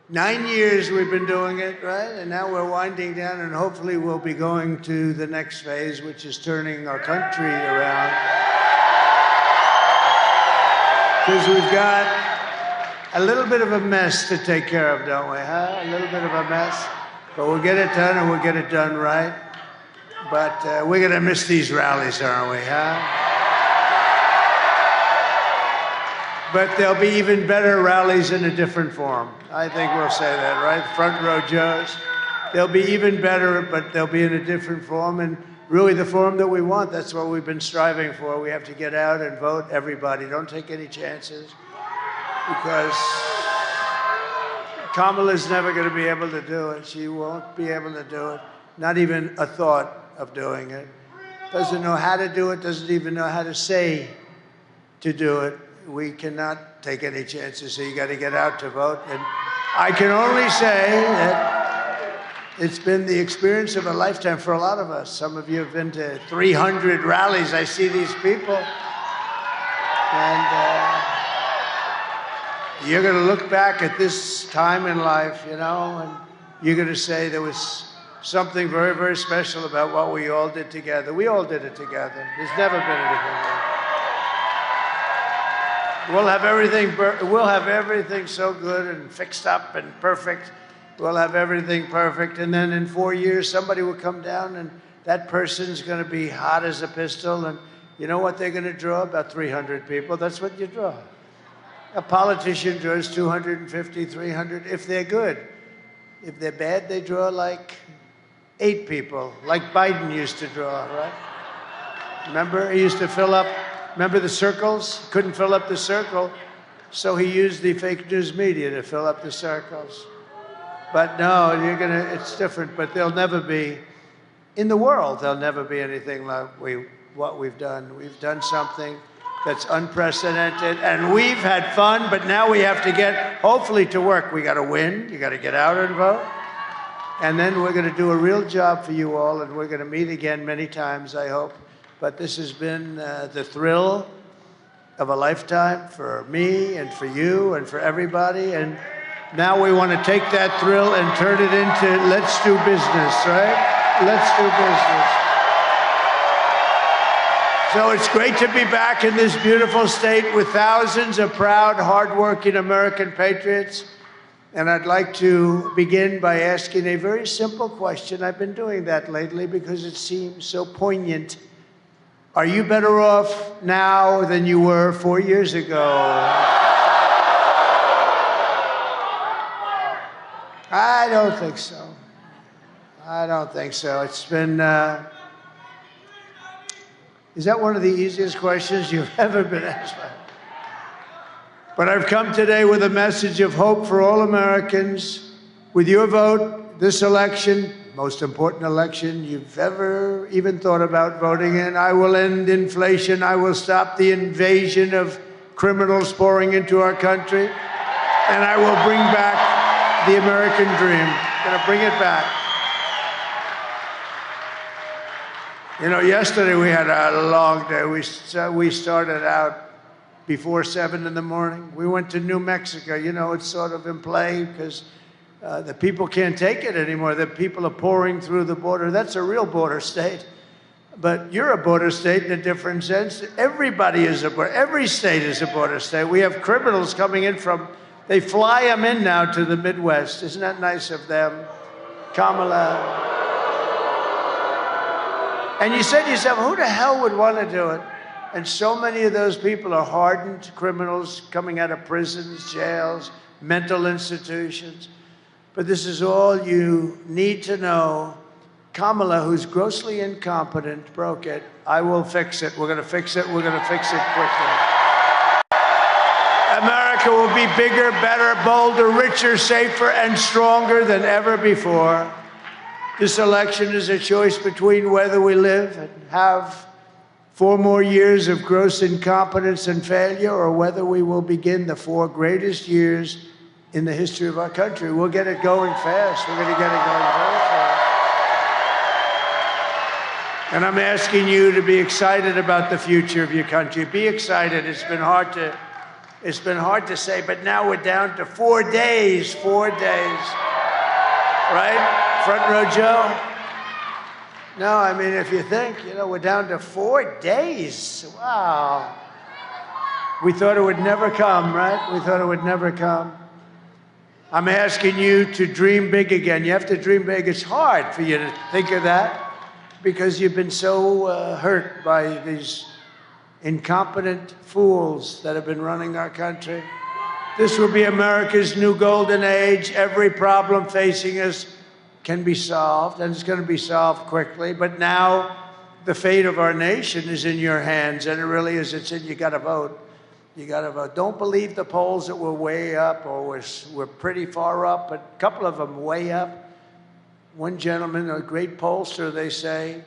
9 years we've been doing it, right? And now we're winding down, and hopefully we'll be going to the next phase, which is turning our country around. Because we've got a little bit of a mess to take care of, don't we, huh? A little bit of a mess. But we'll get it done, and we'll get it done right. But we're going to miss these rallies, aren't we, huh? But there'll be even better rallies in a different form. I think we'll say that, right? Front row Joes. They'll be even better, but they'll be in a different form, and really the form that we want. That's what we've been striving for. We have to get out and vote, everybody. Don't take any chances, because Kamala's never going to be able to do it. She won't be able to do it. Not even a thought of doing it. Doesn't know how to do it, doesn't even know how to say to do it. We cannot take any chances, so you got to get out to vote. And I can only say that it's been the experience of a lifetime for a lot of us. Some of you have been to 300 rallies. I see these people. And you're going to look back at this time in life, you know, and you're going to say there was something very, very special about what we all did together. We all did it together. There's never been anything like it. We'll have everything so good and fixed up and perfect. We'll have everything perfect. And then in 4 years, somebody will come down, and that person's going to be hot as a pistol. And you know what they're going to draw? About 300 people. That's what you draw. A politician draws 250, 300, if they're good. If they're bad, they draw like 8 people, like Biden used to draw, right? Remember, he used to fill up. Remember the circles? Couldn't fill up the circle, so he used the fake news media to fill up the circles. But no, it's different, but there'll never be, in the world, there'll never be anything like what we've done. We've done something that's unprecedented, and we've had fun, but now we have to get, hopefully, to work. We got to win. You got to get out and vote. And then we're going to do a real job for you all, and we're going to meet again many times, I hope. But this has been the thrill of a lifetime for me and for you and for everybody. And now we want to take that thrill and turn it into let's do business, right? Let's do business. So it's great to be back in this beautiful state with thousands of proud, hardworking American patriots. And I'd like to begin by asking a very simple question. I've been doing that lately because it seems so poignant. Are you better off now than you were 4 years ago? I don't think so. I don't think so. It's been, is that one of the easiest questions you've ever been asked? But I've come today with a message of hope for all Americans. With your vote, this election, most important election you've ever even thought about voting in, I will end inflation. I will stop the invasion of criminals pouring into our country. And I will bring back the American dream. I'm going to bring it back. You know, yesterday we had a long day. We started out before 7 in the morning. We went to New Mexico. You know, it's sort of in play because the people can't take it anymore. The people are pouring through the border. That's a real border state. But you're a border state in a different sense. Everybody is a border. Every state is a border state. We have criminals coming in from, they fly them in now to the Midwest. Isn't that nice of them? Kamala. And you said to yourself, who the hell would want to do it? And so many of those people are hardened criminals coming out of prisons, jails, mental institutions. But this is all you need to know. Kamala, who's grossly incompetent, broke it. I will fix it. We're going to fix it. We're going to fix it quickly. America will be bigger, better, bolder, richer, safer, and stronger than ever before. This election is a choice between whether we live and have 4 more years of gross incompetence and failure, or whether we will begin the 4 greatest years in the history of our country. We'll get it going fast. We're going to get it going very fast. And I'm asking you to be excited about the future of your country. Be excited. It's been hard to It's been hard to say, but now we're down to 4 days. 4 days. Right? Front row Joe? No, I mean, if you think, we're down to 4 days. Wow. We thought it would never come, right? We thought it would never come. I'm asking you to dream big again. You have to dream big. It's hard for you to think of that because you've been so hurt by these incompetent fools that have been running our country. This will be America's new golden age. Every problem facing us can be solved, and it's going to be solved quickly. But now the fate of our nation is in your hands, and it really is. You got to vote. You got to vote. Don't believe the polls that we're way up or we're pretty far up, but a couple of them way up. One gentleman, a great pollster, they say,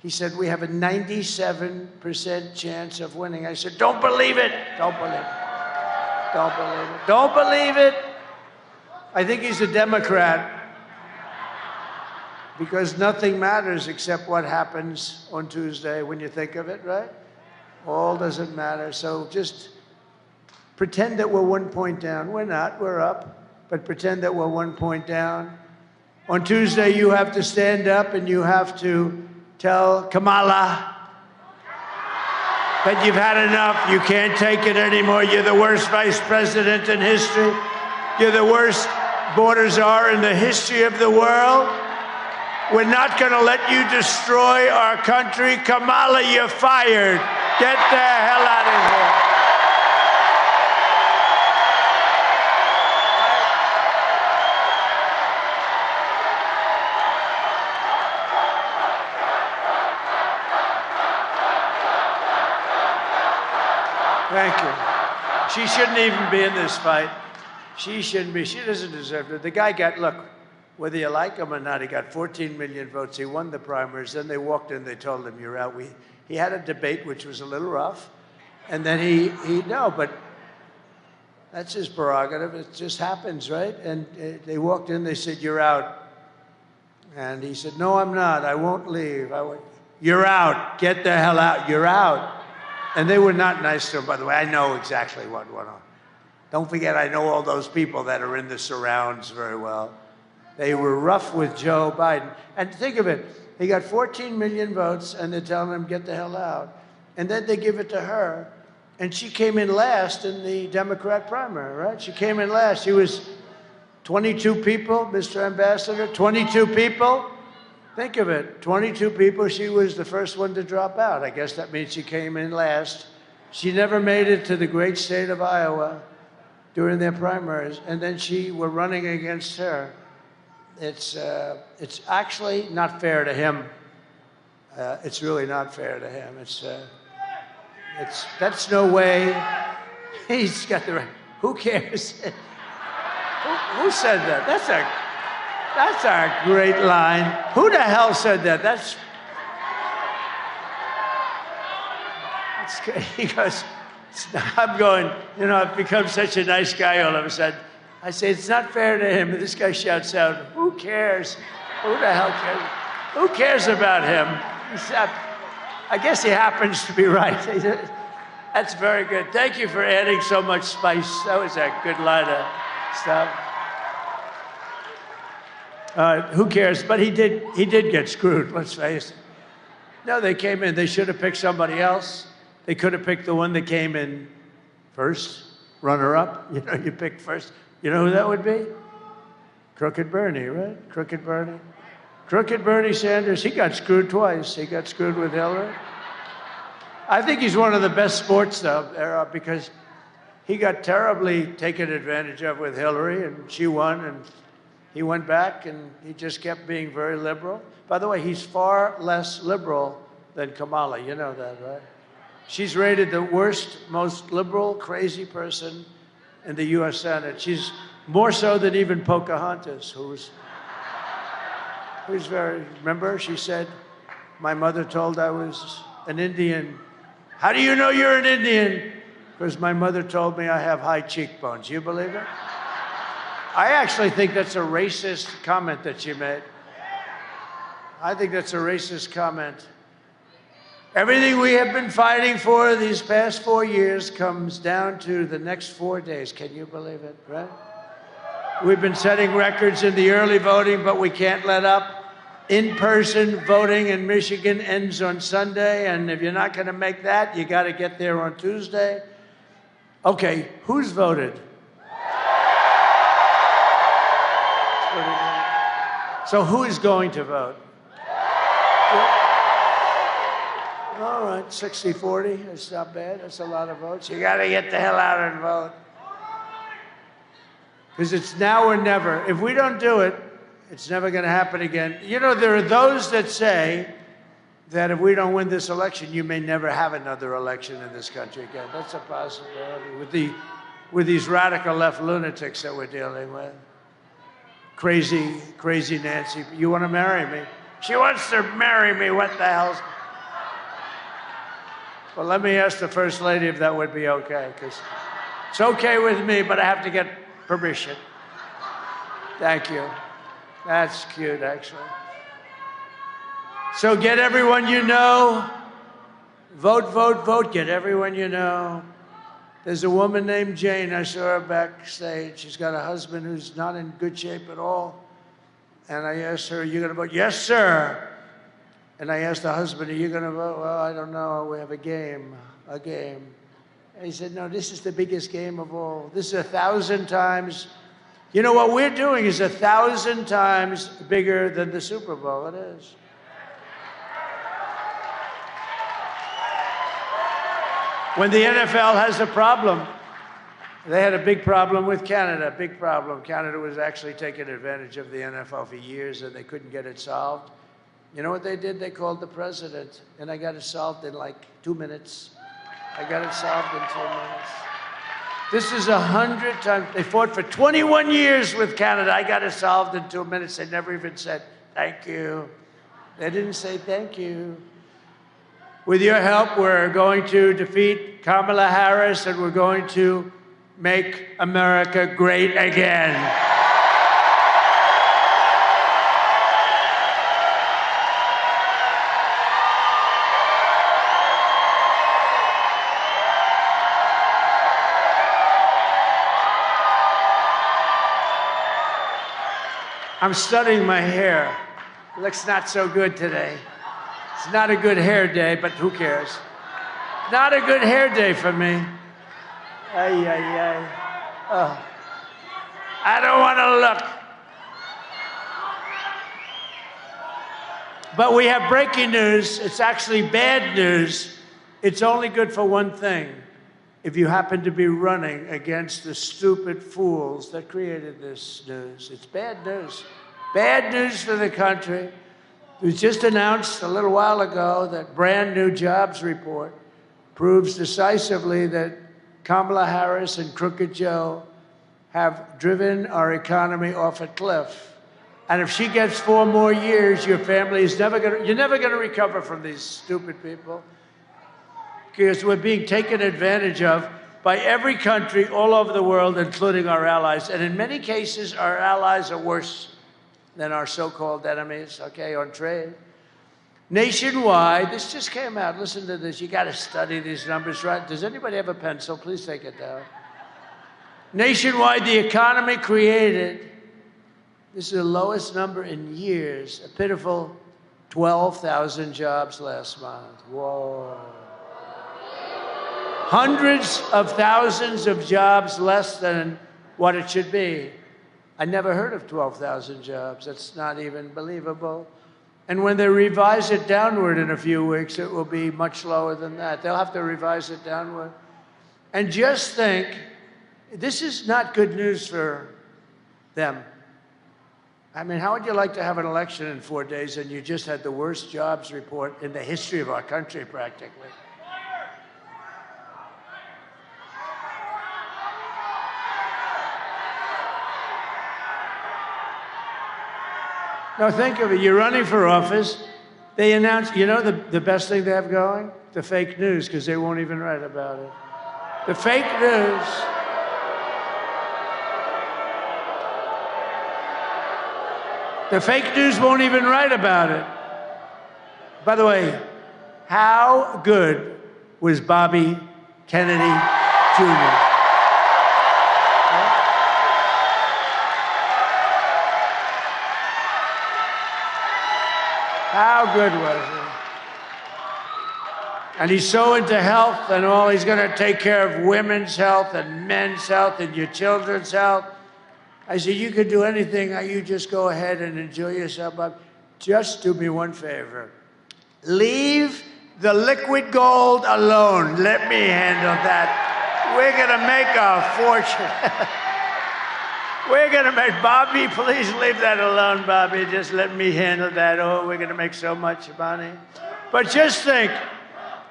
he said, we have a 97% chance of winning. I said, don't believe it. Don't believe it. Don't believe it. Don't believe it. I think he's a Democrat because nothing matters except what happens on Tuesday when you think of it, right? All doesn't matter. So just pretend that we're 1 point down. We're not. We're up. But pretend that we're 1 point down. On Tuesday, you have to stand up and you have to tell Kamala that you've had enough. You can't take it anymore. You're the worst vice president in history. You're the worst border czar in the history of the world. We're not going to let you destroy our country. Kamala, you're fired. Get the hell out of here. Thank you. She shouldn't even be in this fight. She shouldn't be. She doesn't deserve it. The guy got, look, whether you like him or not, he got 14 million votes. He won the primaries. Then they walked in. They told him, you're out. He had a debate, which was a little rough. And then but that's his prerogative. It just happens, right? And they walked in. They said, you're out. And he said, no, I'm not. I won't leave. You're out. Get the hell out. You're out. And they were not nice to him, by the way. I know exactly what went on. Don't forget, I know all those people that are in the surrounds very well. They were rough with Joe Biden. And think of it. He got 14 million votes, and they're telling him, get the hell out. And then they give it to her. And she came in last in the Democrat primary, right? She came in last. She was 22 people, Mr. Ambassador, 22 people. Think of it, 22 people. She was the first one to drop out. I guess that means she came in last. She never made it to the great state of Iowa during their primaries. And then we're running against her. It's actually not fair to him. It's really not fair to him. That's no way. He's got the right. Who cares? Who said that? That's a great line. Who the hell said that? That's he goes, I'm going, I've become such a nice guy all of a sudden. I say, it's not fair to him. And this guy shouts out, who cares? Who the hell cares? Who cares about him? I guess he happens to be right. That's very good. Thank you for adding so much spice. That was a good line of stuff. Who cares? But he did get screwed, let's face it. No, they came in. They should have picked somebody else. They could have picked the one that came in first, runner-up. You picked first. You know who that would be? Crooked Bernie, right? Crooked Bernie. Crooked Bernie Sanders, he got screwed twice. He got screwed with Hillary. I think he's one of the best sports, though, because he got terribly taken advantage of with Hillary, and she won, and he went back, and he just kept being very liberal. By the way, he's far less liberal than Kamala. You know that, right? She's rated the worst, most liberal, crazy person in the U.S. Senate. She's more so than even Pocahontas, who's very, remember, she said, my mother told I was an Indian. How do you know you're an Indian? Because my mother told me I have high cheekbones. You believe it? I actually think that's a racist comment that she made. I think that's a racist comment. Everything we have been fighting for these past 4 years comes down to the next 4 days. Can you believe it, right? We've been setting records in the early voting, but we can't let up. In-person voting in Michigan ends on Sunday, and if you're not going to make that, you got to get there on Tuesday. Okay, who's voted? So who is going to vote? All right, 60-40, that's not bad. That's a lot of votes. You got to get the hell out and vote. Because it's now or never. If we don't do it, it's never going to happen again. You know, there are those that say that if we don't win this election, you may never have another election in this country again. That's a possibility with these radical left lunatics that we're dealing with. Crazy, crazy Nancy. You want to marry me? She wants to marry me. What the hell's... Well, let me ask the First Lady if that would be okay, because it's okay with me, but I have to get permission. Thank you. That's cute, actually. So get everyone you know. Vote, vote, vote. Get everyone you know. There's a woman named Jane. I saw her backstage. She's got a husband who's not in good shape at all. And I asked her, are you going to vote? Yes, sir. And I asked the husband, are you going to vote? Well, I don't know. We have a game. And he said, no, this is the biggest game of all. This is 1,000 times. You know, what we're doing is 1,000 times bigger than the Super Bowl. It is. When the NFL has a problem, they had a big problem with Canada, big problem. Canada was actually taking advantage of the NFL for years, and they couldn't get it solved. You know what they did? They called the president, and I got it solved in like 2 minutes. I got it solved in 2 minutes. This is 100 times. They fought for 21 years with Canada. I got it solved in 2 minutes. They never even said, thank you. They didn't say thank you. With your help, we're going to defeat Kamala Harris, and we're going to make America great again. I'm studying my hair. It looks not so good today. It's not a good hair day, but who cares? Not a good hair day for me. Ay, ay, ay. Oh. I don't want to look. But we have breaking news. It's actually bad news. It's only good for one thing. If you happen to be running against the stupid fools that created this news, it's bad news. Bad news for the country. It was just announced a little while ago that brand new jobs report proves decisively that Kamala Harris and Crooked Joe have driven our economy off a cliff. And if she gets 4 more years, your family is never going to, you're never going to recover from these stupid people. Because we're being taken advantage of by every country all over the world, including our allies. And in many cases, our allies are worse than our so-called enemies, okay, on trade. Nationwide, this just came out. Listen to this. You got to study these numbers, right? Does anybody have a pencil? Please take it down. Nationwide, the economy created, this is the lowest number in years, a pitiful 12,000 jobs last month. Whoa. Hundreds of thousands of jobs less than what it should be. I never heard of 12,000 jobs. That's not even believable. And when they revise it downward in a few weeks, it will be much lower than that. They'll have to revise it downward. And just think, this is not good news for them. I mean, how would you like to have an election in 4 days and you just had the worst jobs report in the history of our country, practically? Now think of it, you're running for office, they announce, you know the best thing they have going? The fake news, because they won't even write about it. The fake news. The fake news won't even write about it. By the way, How good was Bobby Kennedy Jr.? How good was he? And he's so into health and all. He's going to take care of women's health and men's health and your children's health. I said, you could do anything. You just go ahead and enjoy yourself. But just do me one favor. Leave the liquid gold alone. Let me handle that. We're going to make a fortune. We're going to make, Bobby, please leave that alone, Bobby. Just let me handle that. Oh, we're going to make so much money. But just think,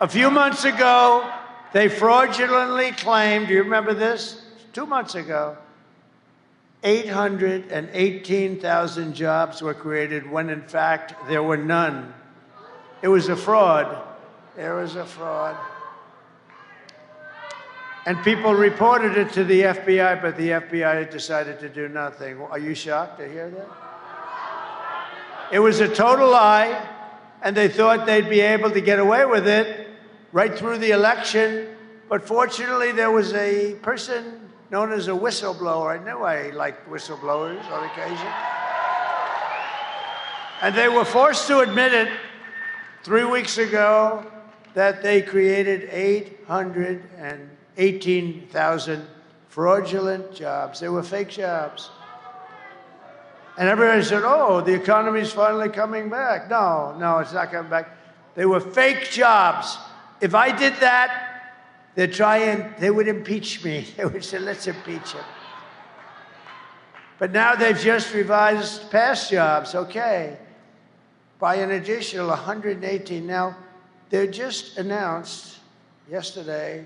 a few months ago, they fraudulently claimed, do you remember this? 2 months ago, 818,000 jobs were created when, in fact, there were none. It was a fraud. There was a fraud. And people reported it to the FBI, but the FBI decided to do nothing. Are you shocked to hear that? It was a total lie, and they thought they'd be able to get away with it right through the election. But fortunately, there was a person known as a whistleblower. I knew I liked whistleblowers on occasion. And they were forced to admit it 3 weeks ago that they created 818,000 fraudulent jobs. They were fake jobs. And everybody said, oh, the economy's finally coming back. No, it's not coming back. They were fake jobs. If I did that, they would impeach me. They would say, let's impeach him. But now they've just revised past jobs, okay, by an additional 118. Now, they just announced yesterday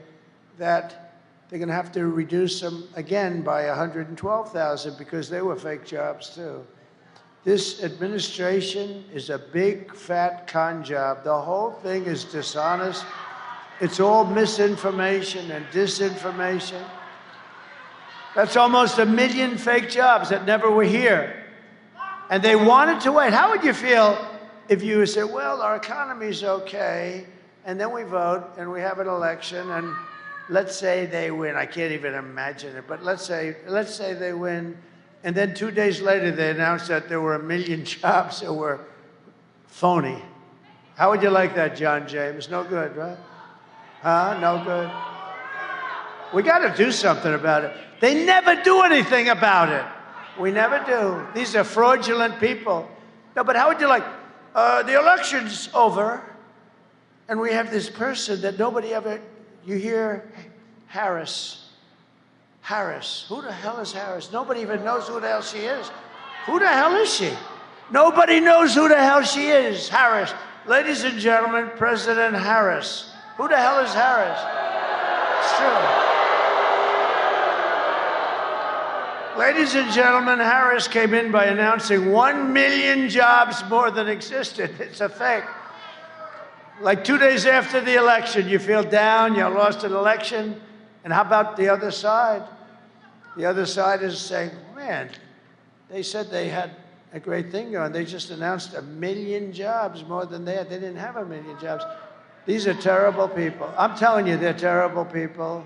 that they're going to have to reduce them again by 112,000 because they were fake jobs too. This administration is a big, fat con job. The whole thing is dishonest. It's all misinformation and disinformation. That's almost 1 million fake jobs that never were here. And they wanted to wait. How would you feel if you said, well, our economy's okay, and then we vote and we have an election, and let's say they win. I can't even imagine it, but let's say they win, and then 2 days later they announced that there were 1 million jobs that were phony. How would you like that, John James? No good, right? Huh? No good. We got to do something about it. They never do anything about it. We never do. These are fraudulent people. No, but how would you like, the election's over, and we have this person that nobody ever, you hear Harris. Harris. Who the hell is Harris? Nobody even knows who the hell she is. Who the hell is she? Nobody knows who the hell she is. Harris. Ladies and gentlemen, President Harris. Who the hell is Harris? It's true. Ladies and gentlemen, Harris came in by announcing 1 million jobs more than existed. It's a fake. Like 2 days after the election, you feel down, you lost an election. And how about the other side? The other side is saying, man, they said they had a great thing going. They just announced 1 million jobs more than they had. They didn't have 1 million jobs. These are terrible people. I'm telling you, they're terrible people.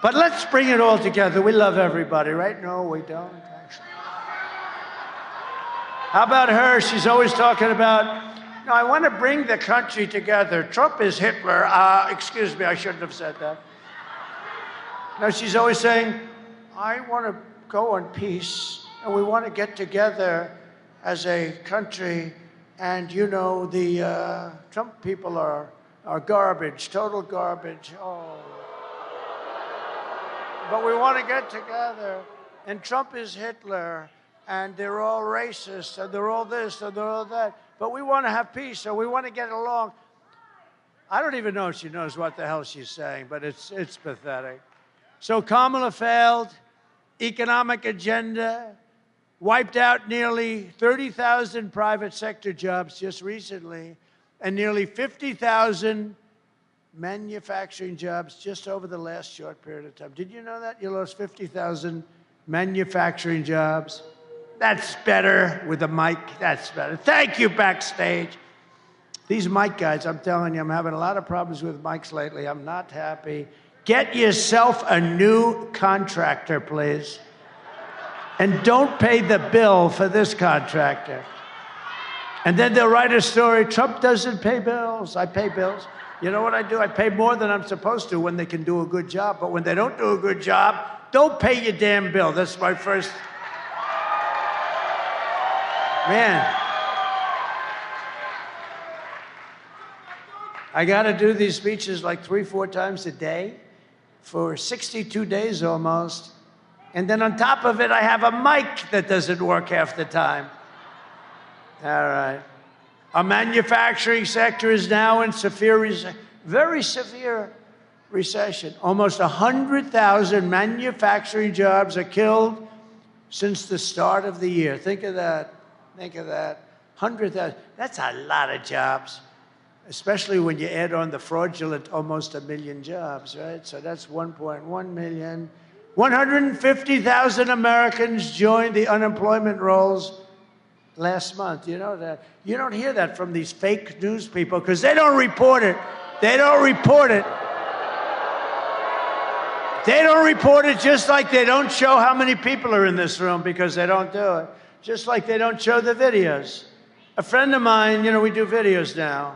But let's bring it all together. We love everybody, right? No, we don't, actually. How about her? She's always talking about, no, I want to bring the country together. Trump is Hitler. Excuse me, I shouldn't have said that. No, she's always saying, I want to go on peace, and we want to get together as a country. And, you know, the Trump people are garbage, total garbage. Oh. But we want to get together. And Trump is Hitler. And they're all racist. And they're all this and they're all that. But we want to have peace. So we want to get along. I don't even know if she knows what the hell she's saying. But it's pathetic. So Kamala failed. Economic agenda. Wiped out nearly 30,000 private sector jobs just recently, and nearly 50,000 manufacturing jobs just over the last short period of time. Did you know that? You lost 50,000 manufacturing jobs. That's better with a mic. That's better. Thank you, backstage. These mic guys, I'm telling you, I'm having a lot of problems with mics lately. I'm not happy. Get yourself a new contractor, please. And don't pay the bill for this contractor. And then they'll write a story, Trump doesn't pay bills. I pay bills. You know what I do? I pay more than I'm supposed to when they can do a good job. But when they don't do a good job, don't pay your damn bill. That's my first. Man. I got to do these speeches like 3-4 times a day for 62 days almost. And then on top of it, I have a mic that doesn't work half the time. All right. Our manufacturing sector is now in very severe recession. Almost 100,000 manufacturing jobs are killed since the start of the year. Think of that. Think of that. 100,000. That's a lot of jobs, especially when you add on the fraudulent almost 1 million jobs, right? So that's 1.1 million. 150,000 Americans joined the unemployment rolls last month. You know that? You don't hear that from these fake news people because they don't report it. They don't report it. They don't report it, just like they don't show how many people are in this room because they don't do it. Just like they don't show the videos. A friend of mine, you know, we do videos now.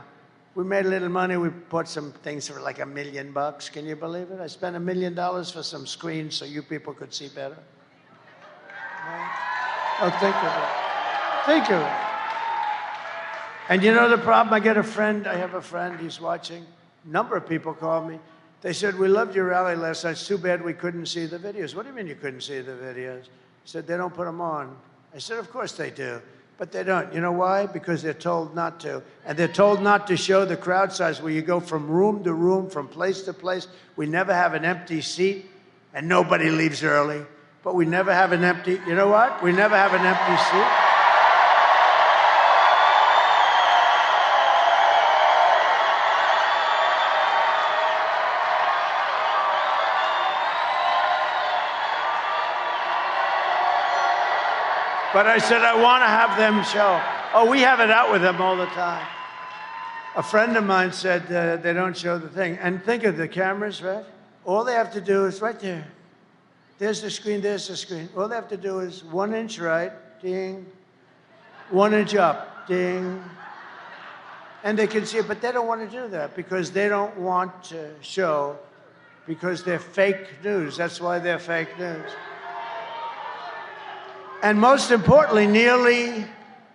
We made a little money. We bought some things for like $1 million. Can you believe it? I spent $1 million for some screens so you people could see better. Oh, think of it. Think of it. And you know the problem? I have a friend, he's watching. A number of people called me. They said, we loved your rally last night. It's too bad we couldn't see the videos. What do you mean you couldn't see the videos? He said, they don't put them on. I said, of course they do. But they don't. You know why? Because they're told not to. And they're told not to show the crowd size where you go from room to room, from place to place. We never have an empty seat, and nobody leaves early. But we never have an empty, you know what? We never have an empty seat. But I said, I want to have them show. Oh, we have it out with them all the time. A friend of mine said they don't show the thing. And think of the cameras, right? All they have to do is right there. There's the screen, there's the screen. All they have to do is 1 inch right, ding. 1 inch up, ding. And they can see it, but they don't want to do that because they don't want to show, because they're fake news. That's why they're fake news. And most importantly, nearly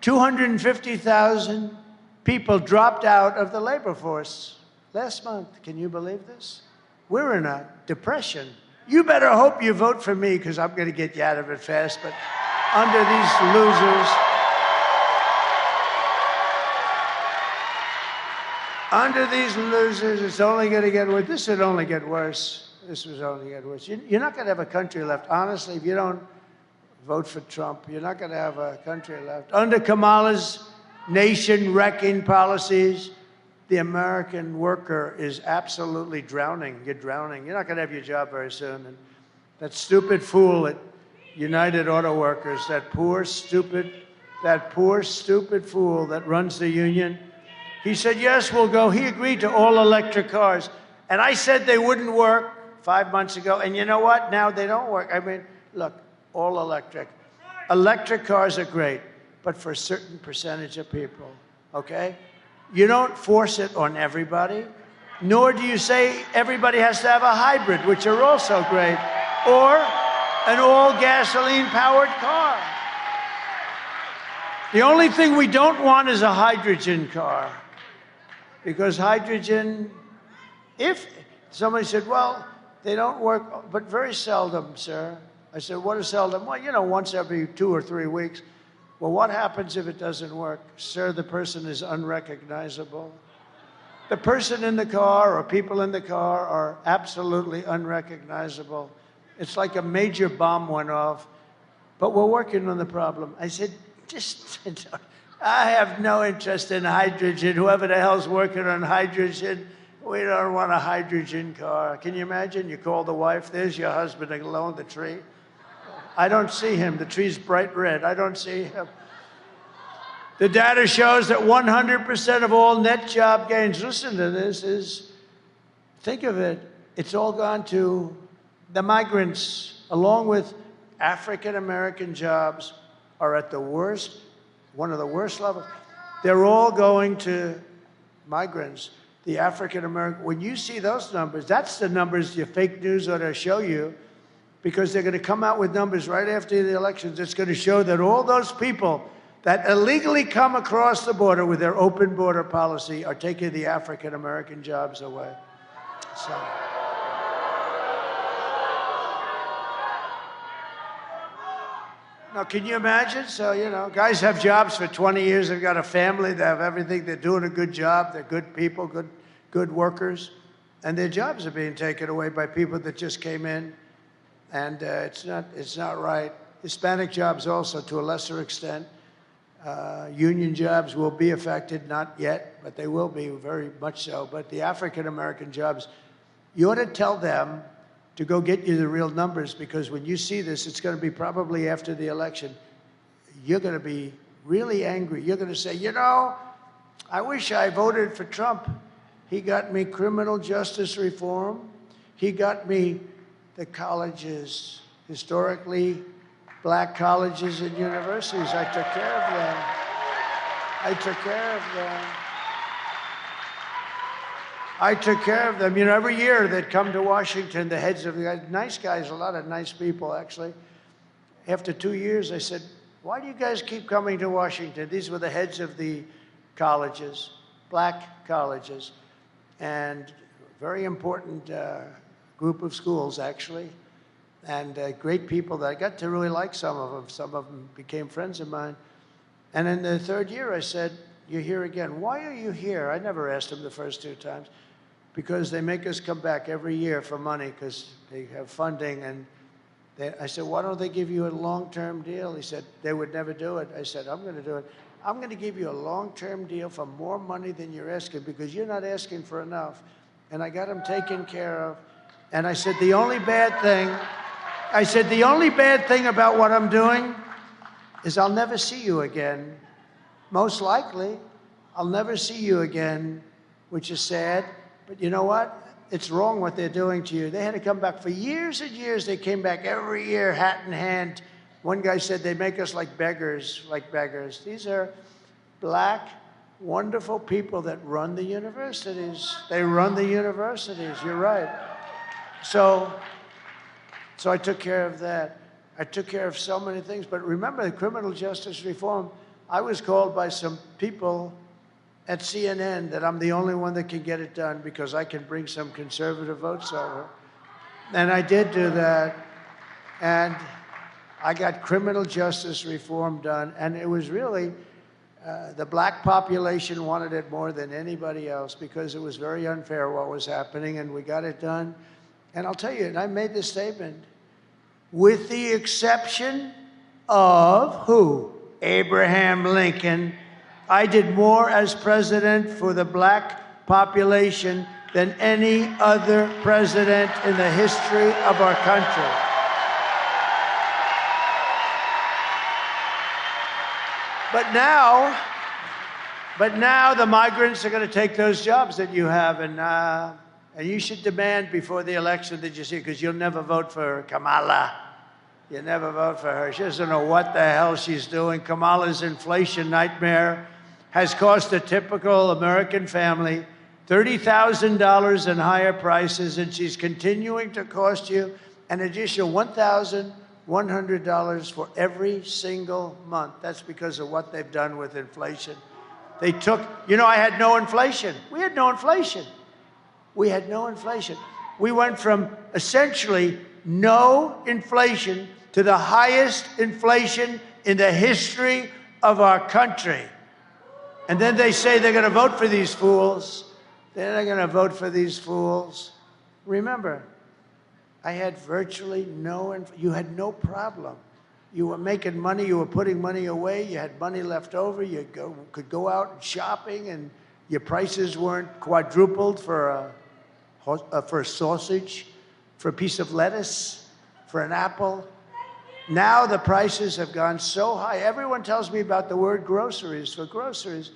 250,000 people dropped out of the labor force last month. Can you believe this? We're in a depression. You better hope you vote for me because I'm going to get you out of it fast. But under these losers, it's only going to get worse. This would only get worse. This would only get worse. You're not going to have a country left. Honestly, if you don't vote for Trump, you're not going to have a country left. Under Kamala's nation-wrecking policies, the American worker is absolutely drowning. You're drowning. You're not going to have your job very soon. And that stupid fool at United Auto Workers, that poor, stupid fool that runs the union, he said, yes, we'll go. He agreed to all electric cars. And I said they wouldn't work 5 months ago. And you know what? Now they don't work. I mean, look, all electric. Electric cars are great, but for a certain percentage of people, okay? You don't force it on everybody, nor do you say everybody has to have a hybrid, which are also great, or an all-gasoline-powered car. The only thing we don't want is a hydrogen car, because hydrogen, if somebody said, well, they don't work, but very seldom, sir. I said, what is seldom? Well, you know, once every 2 or 3 weeks. Well, what happens if it doesn't work? Sir, the person is unrecognizable. The person in the car or people in the car are absolutely unrecognizable. It's like a major bomb went off, but we're working on the problem. I said, I have no interest in hydrogen. Whoever the hell's working on hydrogen, we don't want a hydrogen car. Can you imagine? You call the wife, there's your husband alone, the tree. I don't see him. The tree's bright red. I don't see him. The data shows that 100% of all net job gains, listen to this, think of it, it's all gone to the migrants, along with African American jobs are at the worst, one of the worst levels. They're all going to migrants. The African American, when you see those numbers, that's the numbers your fake news ought to show you, because they're going to come out with numbers right after the elections. It's going to show that all those people that illegally come across the border with their open border policy are taking the African American jobs away. So. Now, can you imagine? So, you know, guys have jobs for 20 years. They've got a family. They have everything. They're doing a good job. They're good people, good workers. And their jobs are being taken away by people that just came in. And it's not right. Hispanic jobs also, to a lesser extent. Union jobs will be affected, not yet, but they will be very much so. But the African-American jobs, you ought to tell them to go get you the real numbers, because when you see this, it's going to be probably after the election. You're going to be really angry. You're going to say, you know, I wish I voted for Trump. He got me criminal justice reform. He got me the colleges, historically black colleges and universities. I took care of them. I took care of them. I took care of them. You know, every year they'd come to Washington, the heads of the guys, nice guys, a lot of nice people, actually. After 2 years, I said, why do you guys keep coming to Washington? These were the heads of the colleges, black colleges, and very important group of schools, actually, and great people that I got to really like some of them. Some of them became friends of mine. And in the third year, I said, you're here again. Why are you here? I never asked them the first 2 times. Because they make us come back every year for money because they have funding. And I said, why don't they give you a long-term deal? He said, they would never do it. I said, I'm going to do it. I'm going to give you a long-term deal for more money than you're asking, because you're not asking for enough. And I got them taken care of. And I said, the only bad thing about what I'm doing is I'll never see you again. Most likely, I'll never see you again, which is sad. But you know what? It's wrong what they're doing to you. They had to come back for years and years. They came back every year, hat in hand. One guy said they make us like beggars, These are black, wonderful people that run the universities. They run the universities, you're right. So I took care of that. I took care of so many things. But remember, the criminal justice reform, I was called by some people at CNN that I'm the only one that can get it done because I can bring some conservative votes over. And I did do that. And I got criminal justice reform done. And it was really, the black population wanted it more than anybody else because it was very unfair what was happening, and we got it done. And I'll tell you, and I made this statement, with the exception of who? Abraham Lincoln. I did more as president for the black population than any other president in the history of our country. But now the migrants are going to take those jobs that you have, and you should demand before the election that you see, because you'll never vote for Kamala. You never vote for her. She doesn't know what the hell she's doing. Kamala's inflation nightmare has cost a typical American family $30,000 in higher prices, and she's continuing to cost you an additional $1,100 for every single month. That's because of what they've done with inflation. They took, I had no inflation. We had no inflation. We had no inflation. We went from essentially no inflation to the highest inflation in the history of our country. And then they say they're going to vote for these fools. They're not going to vote for these fools. Remember, I had virtually you had no problem. You were making money, you were putting money away, you had money left over, you could go out shopping, and your prices weren't quadrupled for a sausage, for a piece of lettuce, for an apple. Now the prices have gone so high. Everyone tells me about the word groceries. For groceries,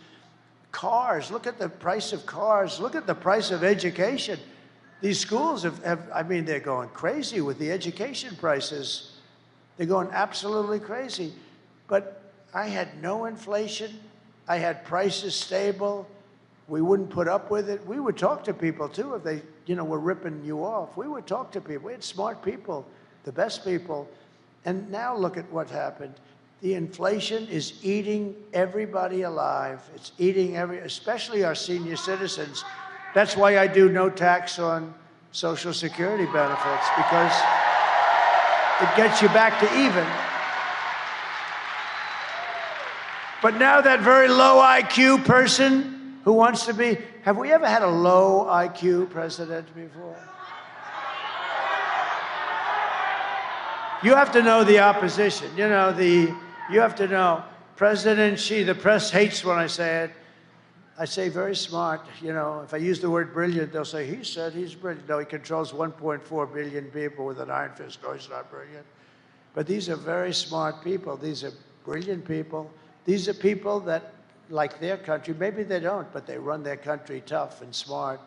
cars, look at the price of cars. Look at the price of education. These schools I mean, they're going crazy with the education prices. They're going absolutely crazy. But I had no inflation. I had prices stable. We wouldn't put up with it. We would talk to people, too, if they, were ripping you off. We would talk to people. We had smart people, the best people. And now look at what happened. The inflation is eating everybody alive. It's eating especially our senior citizens. That's why I do no tax on Social Security benefits, because it gets you back to even. But now that very low IQ person who wants to be, have we ever had a low IQ president before? You have to know the opposition. You have to know President Xi, the press hates when I say it. I say very smart. If I use the word brilliant, they'll say, he said he's brilliant. No, he controls 1.4 billion people with an iron fist. No, he's not brilliant. But these are very smart people. These are brilliant people. These are people that like their country. Maybe they don't, but they run their country tough and smart.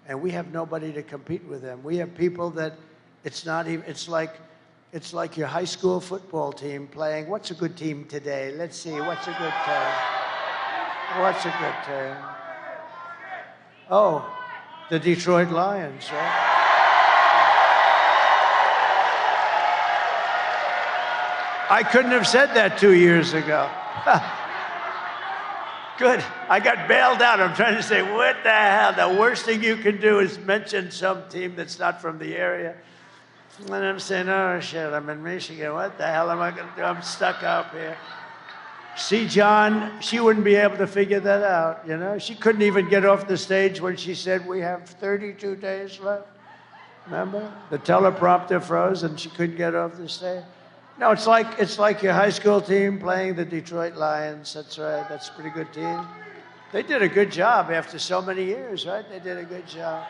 And we have nobody to compete with them. We have people that it's like your high school football team playing. What's a good team today? Let's see. What's a good team? What's a good team? Oh, the Detroit Lions, right? I couldn't have said that 2 years ago. Good. I got bailed out. I'm trying to say, what the hell? The worst thing you can do is mention some team that's not from the area. And I'm saying, oh, shit, I'm in Michigan. What the hell am I going to do? I'm stuck up here. See, John, she wouldn't be able to figure that out, She couldn't even get off the stage when she said, we have 32 days left. Remember? The teleprompter froze and she couldn't get off the stage. No, it's like your high school team playing the Detroit Lions. That's right. That's a pretty good team. They did a good job after so many years, right? They did a good job.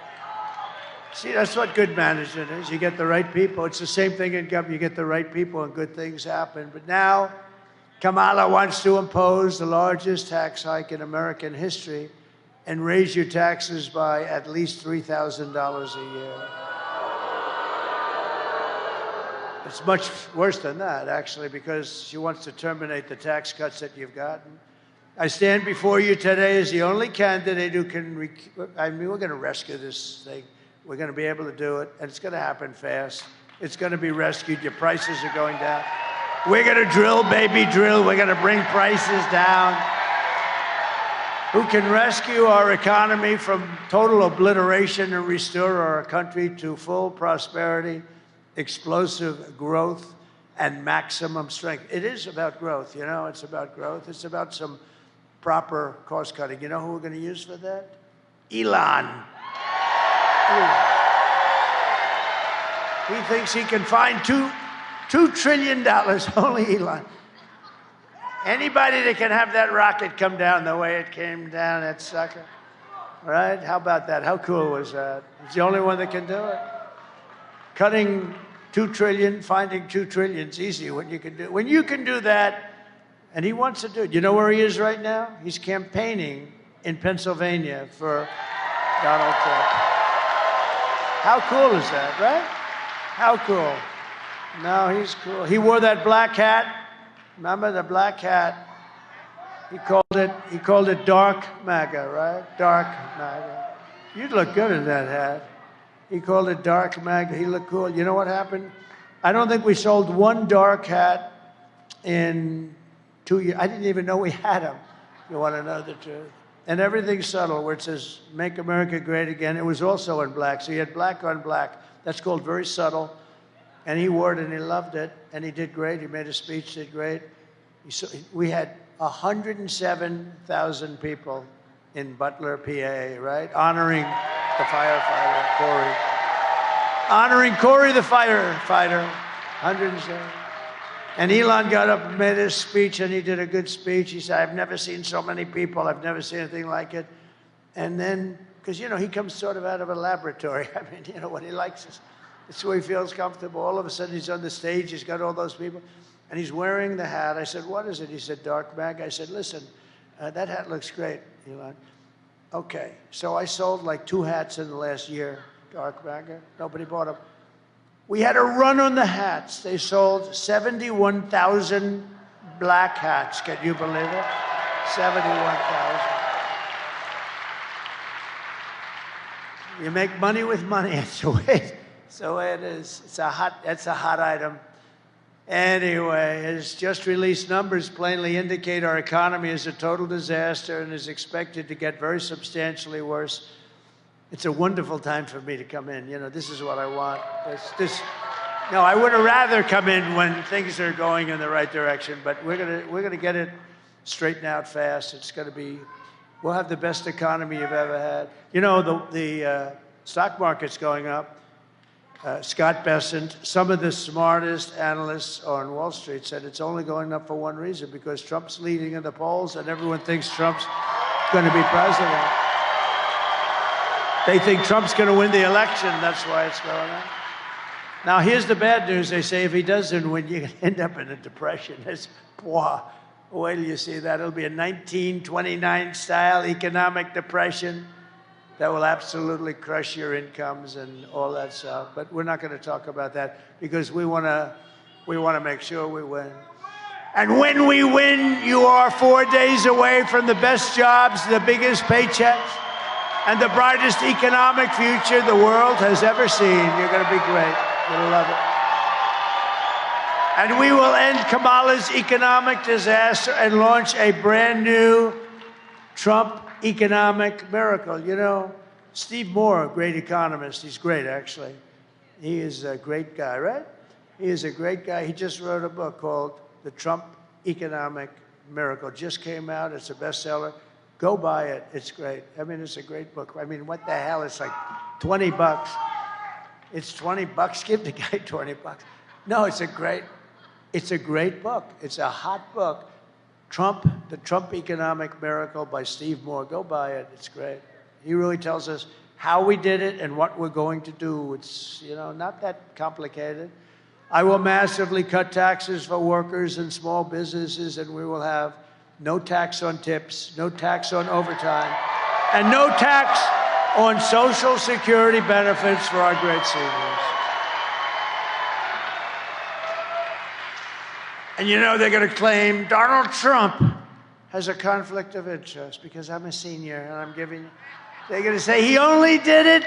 See, that's what good management is. You get the right people. It's the same thing in government. You get the right people and good things happen. But now, Kamala wants to impose the largest tax hike in American history and raise your taxes by at least $3,000 a year. It's much worse than that, actually, because she wants to terminate the tax cuts that you've gotten. I stand before you today as the only candidate who can, we're going to rescue this thing. We're going to be able to do it, and it's going to happen fast. It's going to be rescued. Your prices are going down. We're going to drill, baby, drill. We're going to bring prices down. Who can rescue our economy from total obliteration and restore our country to full prosperity, explosive growth, and maximum strength. It is about growth, It's about growth. It's about some proper cost cutting. You know who we're going to use for that? Elon. He thinks he can find $2 trillion, only Elon. Anybody that can have that rocket come down the way it came down, that sucker. Right? How about that? How cool was that? He's the only one that can do it. Cutting 2 trillion, finding 2 trillion is easy when you can do that, and he wants to do it. You know where he is right now? He's campaigning in Pennsylvania for Donald Trump. How cool is that, right? How cool. No, he's cool. He wore that black hat. Remember the black hat? He called it dark MAGA, right? Dark MAGA. You'd look good in that hat. He called it dark MAGA. He looked cool. You know what happened? I don't think we sold one dark hat in 2 years. I didn't even know we had them. You want to know the truth? And everything's subtle, where it says, make America great again. It was also in black. So you had black on black. That's called very subtle. And he wore it and he loved it. And he did great. He made a speech, did great. We had 107,000 people in Butler, PA, right? Honoring the firefighter, Corey. Honoring Corey the firefighter. 107. And Elon got up and made his speech, and he did a good speech. He said, I've never seen so many people. I've never seen anything like it. And then, because, he comes sort of out of a laboratory. I mean, what he likes It's where he feels comfortable. All of a sudden, he's on the stage. He's got all those people. And he's wearing the hat. I said, what is it? He said, Dark MAGA. I said, listen, that hat looks great, Elon. Okay. So I sold like 2 hats in the last year, Dark MAGA. Nobody bought them. We had a run on the hats. They sold 71,000 black hats. Can you believe it? 71,000. You make money with money. It's the way it is. It's a hot item. Anyway, his just released numbers plainly indicate our economy is a total disaster and is expected to get very substantially worse. It's a wonderful time for me to come in. You know, this is what I want. No, I would have rather come in when things are going in the right direction, but we're gonna get it straightened out fast. It's gonna be, we'll have the best economy you've ever had. You know, the stock market's going up. Scott Bessent, some of the smartest analysts on Wall Street said it's only going up for one reason, because Trump's leading in the polls and everyone thinks Trump's going to be president. They think Trump's going to win the election. That's why it's going up. Now, here's the bad news. They say if he doesn't win, you're going to end up in a depression. It's, boy, wait till you see that. It'll be a 1929 style economic depression that will absolutely crush your incomes and all that stuff. But we're not going to talk about that because we want to make sure we win. And when we win, you are 4 days away from the best jobs, the biggest paychecks, and the brightest economic future the world has ever seen. You're going to be great. You'll love it. And we will end Kamala's economic disaster and launch a brand new Trump economic miracle. You know, Steve Moore, a great economist. He's great, actually. He is a great guy, right? He is a great guy. He just wrote a book called The Trump Economic Miracle. Just came out. It's a bestseller. Go buy it. It's great. I mean, it's a great book. I mean, what the hell? It's like 20 bucks. It's 20 bucks. Give the guy 20 bucks. No, it's a great book. It's a hot book. The Trump Economic Miracle by Steve Moore. Go buy it. It's great. He really tells us how we did it and what we're going to do. It's, you know, not that complicated. I will massively cut taxes for workers and small businesses, and we will have no tax on tips, no tax on overtime, and no tax on Social Security benefits for our great seniors. And you know, they're going to claim Donald Trump has a conflict of interest because I'm a senior and I'm giving. They're going to say he only did it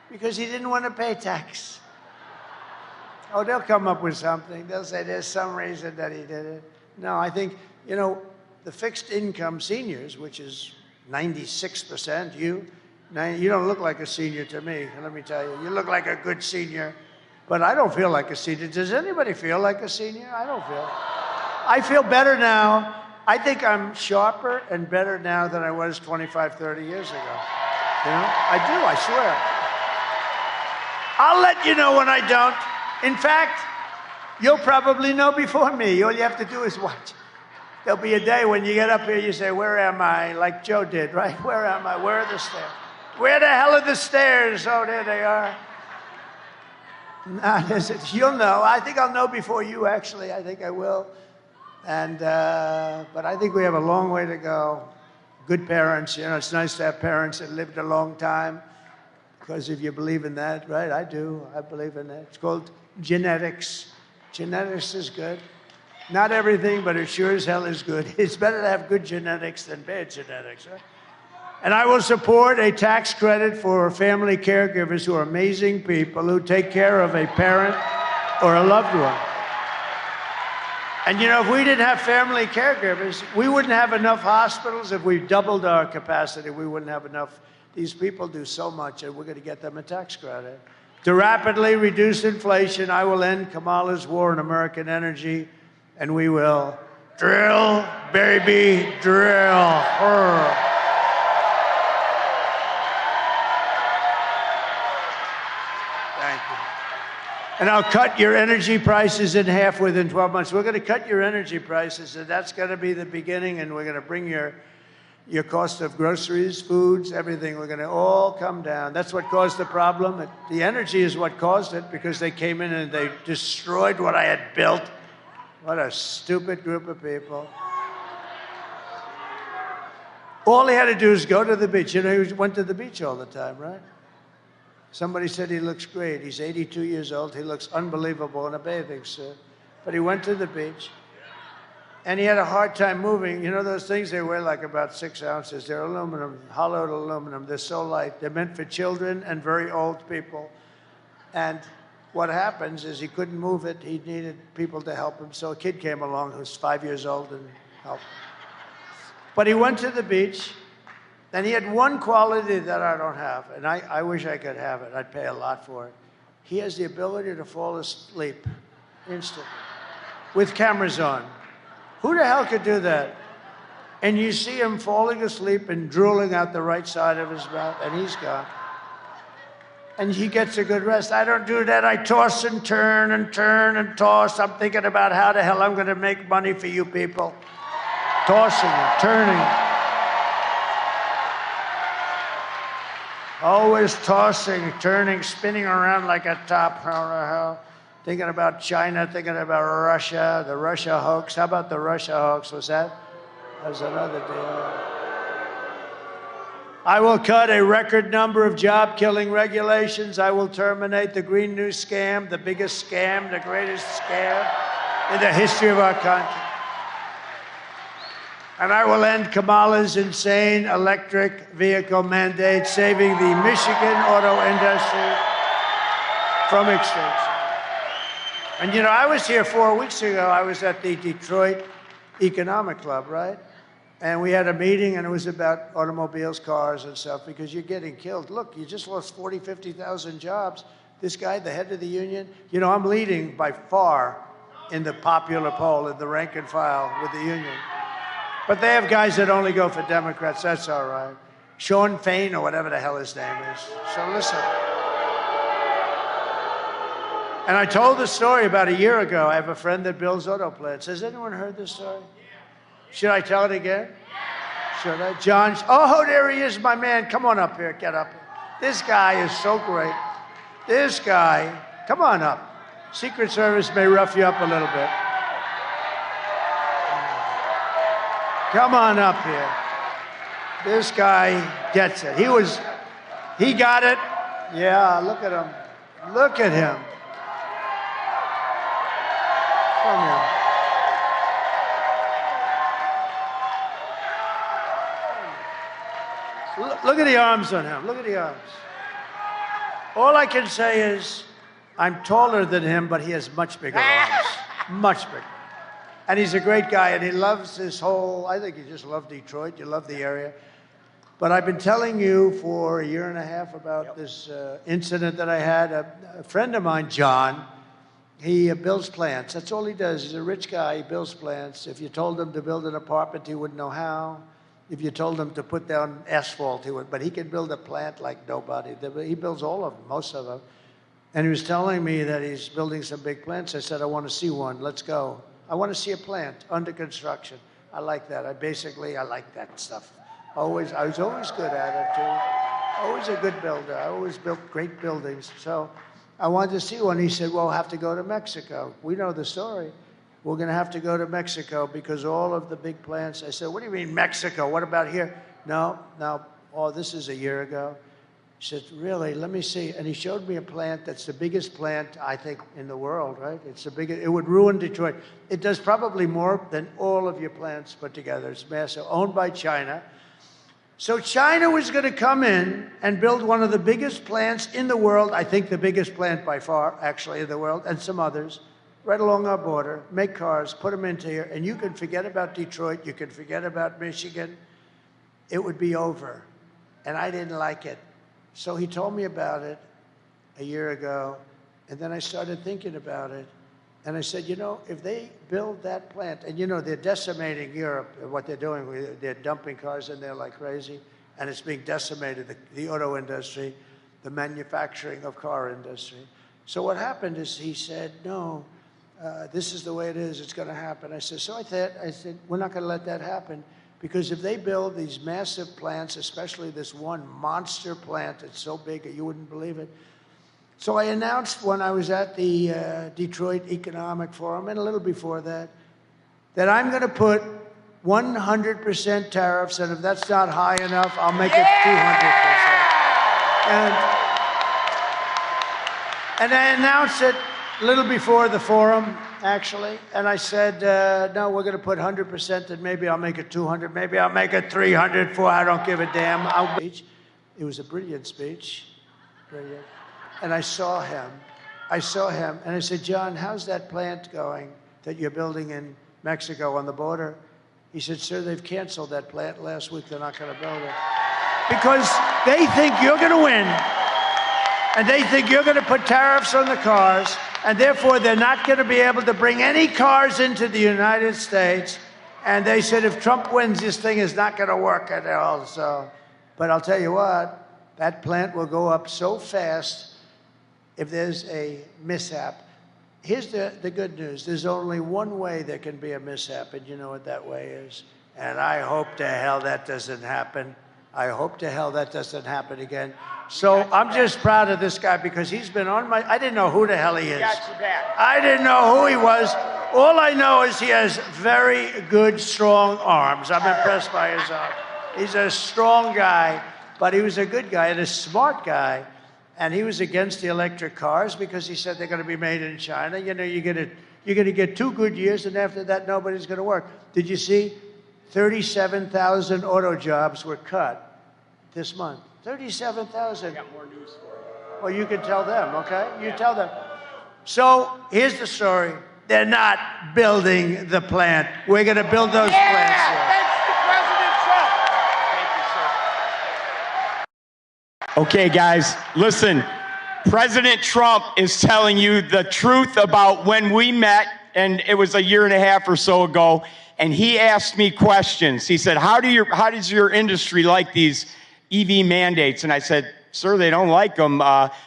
because he didn't want to pay tax. Oh, they'll come up with something. They'll say there's some reason that he did it. No, I think, you know, the fixed income seniors, which is 96%, you don't look like a senior to me, let me tell you. You look like a good senior. But I don't feel like a senior. Does anybody feel like a senior? I don't feel. I feel better now. I think I'm sharper and better now than I was 25, 30 years ago. You know? I do, I swear. I'll let you know when I don't. In fact, you'll probably know before me. All you have to do is watch. There'll be a day when you get up here, you say, where am I? Like Joe did, right? Where am I? Where are the stairs? Where the hell are the stairs? Oh, there they are. You'll know. I think I'll know before you, actually. I think I will. And but I think we have a long way to go. Good parents. You know, it's nice to have parents that lived a long time. Because if you believe in that, right? I do. I believe in that. It's called genetics. Genetics is good. Not everything, but it sure as hell is good. It's better to have good genetics than bad genetics, right? And I will support a tax credit for family caregivers who are amazing people who take care of a parent or a loved one. And you know, if we didn't have family caregivers, we wouldn't have enough hospitals. If we doubled our capacity, we wouldn't have enough. These people do so much, and we're going to get them a tax credit. To rapidly reduce inflation, I will end Kamala's war on American energy, and we will drill, baby, drill. And I'll cut your energy prices in half within 12 months. We're going to cut your energy prices, and that's going to be the beginning, and we're going to bring your Your cost of groceries, foods, everything, we're going to all come down. That's what caused the problem. The energy is what caused it, because they came in and they destroyed what I had built. What a stupid group of people. All he had to do is go to the beach. You know, he went to the beach all the time, right? Somebody said he looks great. He's 82 years old. He looks unbelievable in a bathing suit. But he went to the beach. And he had a hard time moving. You know those things, they weigh like about 6 ounces. They're aluminum, hollowed aluminum. They're so light. They're meant for children and very old people. And what happens is he couldn't move it. He needed people to help him. So a kid came along who was 5 years old and helped him. But he went to the beach, and he had one quality that I don't have, and I wish I could have it. I'd pay a lot for it. He has the ability to fall asleep instantly with cameras on. Who the hell could do that? And you see him falling asleep and drooling out the right side of his mouth, and he's gone. And he gets a good rest. I don't do that. I toss and turn and turn and toss. I'm thinking about how the hell I'm going to make money for you people. Tossing and turning. Always tossing, turning, spinning around like a top. How the hell? Thinking about China, thinking about Russia, the Russia hoax. How about the Russia hoax? That was another deal. I will cut a record number of job-killing regulations. I will terminate the Green New Scam, the biggest scam, the greatest scam in the history of our country. And I will end Kamala's insane electric vehicle mandate, saving the Michigan auto industry from extinction. And you know, I was here 4 weeks ago. I was at the Detroit Economic Club, right? And we had a meeting, and it was about automobiles, cars, and stuff, because you're getting killed. Look, you just lost 40, 50,000 jobs. This guy, the head of the union, you know, I'm leading by far in the popular poll, in the rank and file with the union. But they have guys that only go for Democrats. That's all right. Sean Fain, or whatever the hell his name is. So listen. And I told the story about a year ago. I have a friend that builds auto plants. Has anyone heard this story? Should I tell it again? Should I? John, oh, there he is, my man. Come on up here, get up here. This guy is so great. This guy, come on up. Secret Service may rough you up a little bit. Come on up here. This guy gets it. He got it. Yeah, look at him. Look at him. Come here. Look at the arms on him. Look at the arms. All I can say is, I'm taller than him, but he has much bigger arms. Much bigger. And he's a great guy, and he loves this whole, I think he just loved Detroit. You love the area. But I've been telling you for a year and a half about this incident that I had. A friend of mine, John, he builds plants. That's all he does. He's a rich guy. He builds plants. If you told him to build an apartment, he wouldn't know how. If you told him to put down asphalt, he would. But he can build a plant like nobody. He builds all of them, most of them. And he was telling me that he's building some big plants. I said, I want to see one. Let's go. I want to see a plant under construction. I like that. I like that stuff. I was always good at it, too. Always a good builder. I always built great buildings. So I wanted to see one. He said, well, we'll have to go to Mexico. We know the story. We're going to have to go to Mexico because all of the big plants. I said, what do you mean Mexico? What about here? No. Oh, this is a year ago. He said, really? Let me see. And he showed me a plant that's the biggest plant, I think, in the world, right? It's the biggest. It would ruin Detroit. It does probably more than all of your plants put together. It's massive, owned by China. So China was going to come in and build one of the biggest plants in the world, I think the biggest plant by far, actually, in the world, and some others, right along our border, make cars, put them into here, and you can forget about Detroit, you can forget about Michigan. It would be over. And I didn't like it. So he told me about it a year ago, and then I started thinking about it. And I said, you know, if they build that plant, and you know, they're decimating Europe, what they're doing, they're dumping cars in there like crazy, and it's being decimated, the auto industry, the manufacturing of car industry. So what happened is he said, no, this is the way it is, it's going to happen. I said, we're not going to let that happen. Because if they build these massive plants, especially this one monster plant that's so big that you wouldn't believe it. So I announced when I was at the Detroit Economic Forum, and a little before that I'm going to put 100% tariffs, and if that's not high enough, I'll make it 200%. And I announced it a little before the forum, actually, and I said, no, we're going to put 100%, and maybe I'll make it 200, maybe I'll make it 300, 400, I don't give a damn. It was a brilliant speech, brilliant. And I saw him, and I said, John, how's that plant going that you're building in Mexico on the border? He said, sir, they've canceled that plant last week. They're not going to build it. Because they think you're going to win, and they think you're going to put tariffs on the cars, and therefore they're not going to be able to bring any cars into the United States. And they said, if Trump wins, this thing is not going to work at all. So, but I'll tell you what, that plant will go up so fast if there's a mishap. Here's the good news. There's only one way there can be a mishap, and you know what that way is. And I hope to hell that doesn't happen. I hope to hell that doesn't happen again. So I'm just proud of this guy because he's been on I didn't know who the hell he is. I didn't know who he was. All I know is he has very good, strong arms. I'm impressed by his arms. He's a strong guy, but he was a good guy and a smart guy. And he was against the electric cars because he said they're going to be made in China. You know, you're going to get 2 good years, and after that, nobody's going to work. Did you see 37,000 auto jobs were cut this month? 37,000. I got more news for you. Well, you can tell them, okay? You tell them. So here's the story. They're not building the plant. We're going to build those plants here. Thanks to President Trump. Thank you, sir. Okay, guys, listen. President Trump is telling you the truth about when we met, and it was a year and a half or so ago, and he asked me questions. He said, how does your industry like these EV mandates? And I said, sir, they don't like them.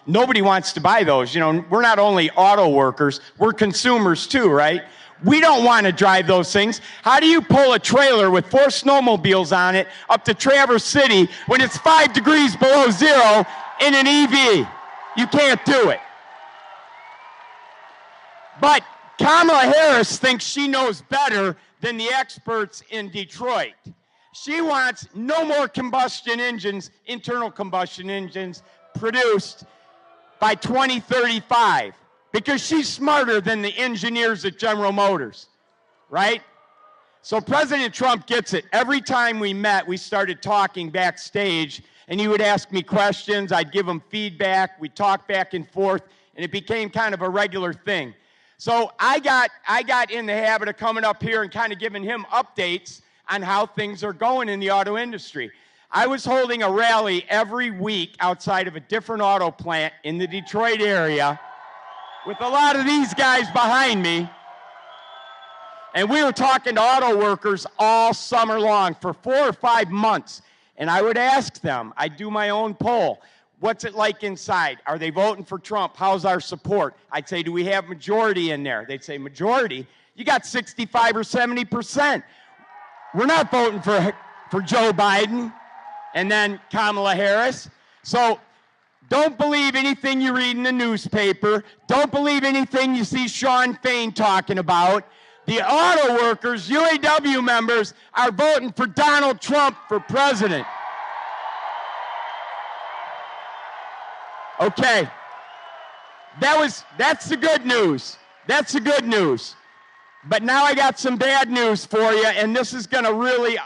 Nobody wants to buy those. You know, we're not only auto workers, we're consumers too, right? We don't want to drive those things. How do you pull a trailer with 4 snowmobiles on it up to Traverse City when it's 5 degrees below zero in an EV? You can't do it. But Kamala Harris thinks she knows better than the experts in Detroit. She wants no more combustion engines, internal combustion engines, produced by 2035 because she's smarter than the engineers at General Motors, right? So President Trump gets it. Every time we met, we started talking backstage, and he would ask me questions. I'd give him feedback. We'd talk back and forth, and it became kind of a regular thing. So I got in the habit of coming up here and kind of giving him updates on how things are going in the auto industry. I was holding a rally every week outside of a different auto plant in the Detroit area with a lot of these guys behind me. And we were talking to auto workers all summer long for 4 or 5 months. And I would ask them, I'd do my own poll. What's it like inside? Are they voting for Trump? How's our support? I'd say, do we have majority in there? They'd say, majority? You got 65 or 70%. We're not voting for Joe Biden and then Kamala Harris. So don't believe anything you read in the newspaper. Don't believe anything you see Sean Fain talking about. The auto workers, UAW members, are voting for Donald Trump for president. Okay, that's the good news. That's the good news. But now I got some bad news for you, and this is going to really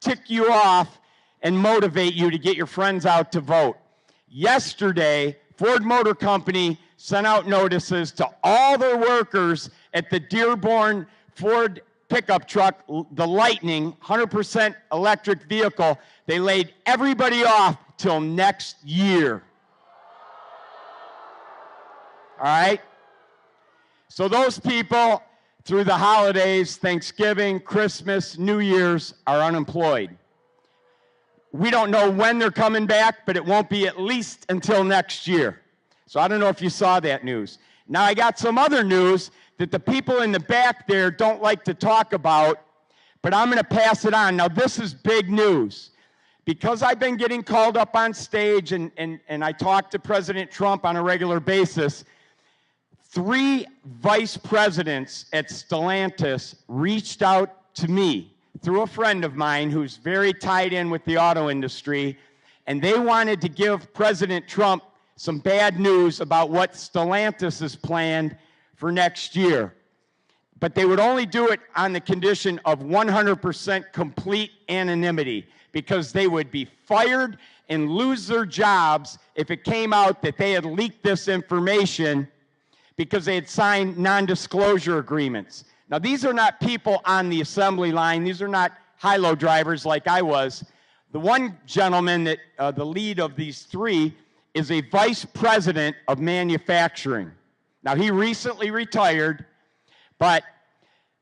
tick you off and motivate you to get your friends out to vote. Yesterday, Ford Motor Company sent out notices to all their workers at the Dearborn Ford pickup truck, the Lightning, 100% electric vehicle. They laid everybody off till next year. All right? So those people, through the holidays, Thanksgiving, Christmas, New Year's, are unemployed. We don't know when they're coming back, but it won't be at least until next year. So I don't know if you saw that news. Now I got some other news that the people in the back there don't like to talk about, but I'm going to pass it on. Now, this is big news. Because I've been getting called up on stage and I talk to President Trump on a regular basis, 3 vice presidents at Stellantis reached out to me through a friend of mine who's very tied in with the auto industry, and they wanted to give President Trump some bad news about what Stellantis has planned for next year. But they would only do it on the condition of 100% complete anonymity, because they would be fired and lose their jobs if it came out that they had leaked this information because they had signed non-disclosure agreements. Now, these are not people on the assembly line. These are not high-low drivers like I was. The one gentleman that, the lead of these 3, is a vice president of manufacturing. Now, he recently retired, but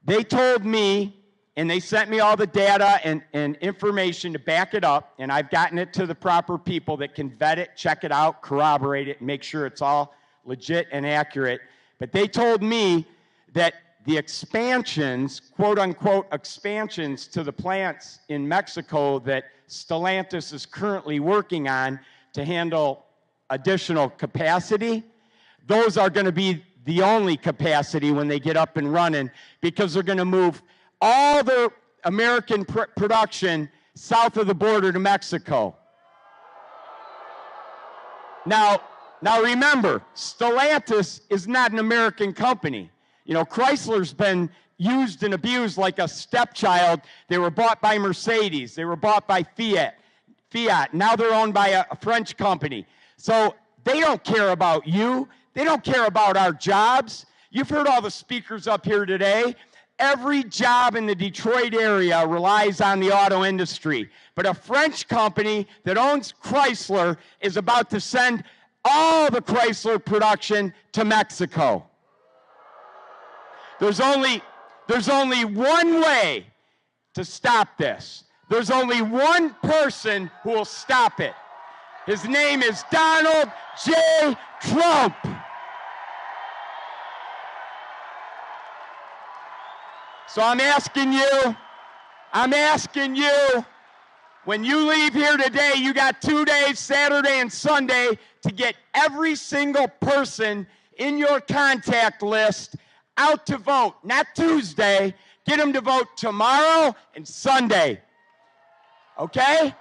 they told me, and they sent me all the data and information to back it up, and I've gotten it to the proper people that can vet it, check it out, corroborate it, and make sure it's all legit and accurate. But they told me that the expansions, quote-unquote expansions to the plants in Mexico that Stellantis is currently working on to handle additional capacity, those are going to be the only capacity when they get up and running, because they're going to move all the American production south of the border to Mexico. Now remember, Stellantis is not an American company. You know, Chrysler's been used and abused like a stepchild. They were bought by Mercedes. They were bought by Fiat. Now they're owned by a French company. So they don't care about you. They don't care about our jobs. You've heard all the speakers up here today. Every job in the Detroit area relies on the auto industry. But a French company that owns Chrysler is about to send all the Chrysler production to Mexico. There's only one way to stop this. There's only one person who will stop it. His name is Donald J. Trump. So I'm asking you, when you leave here today, you got 2 days, Saturday and Sunday, to get every single person in your contact list out to vote. Not Tuesday. Get them to vote tomorrow and Sunday. Okay?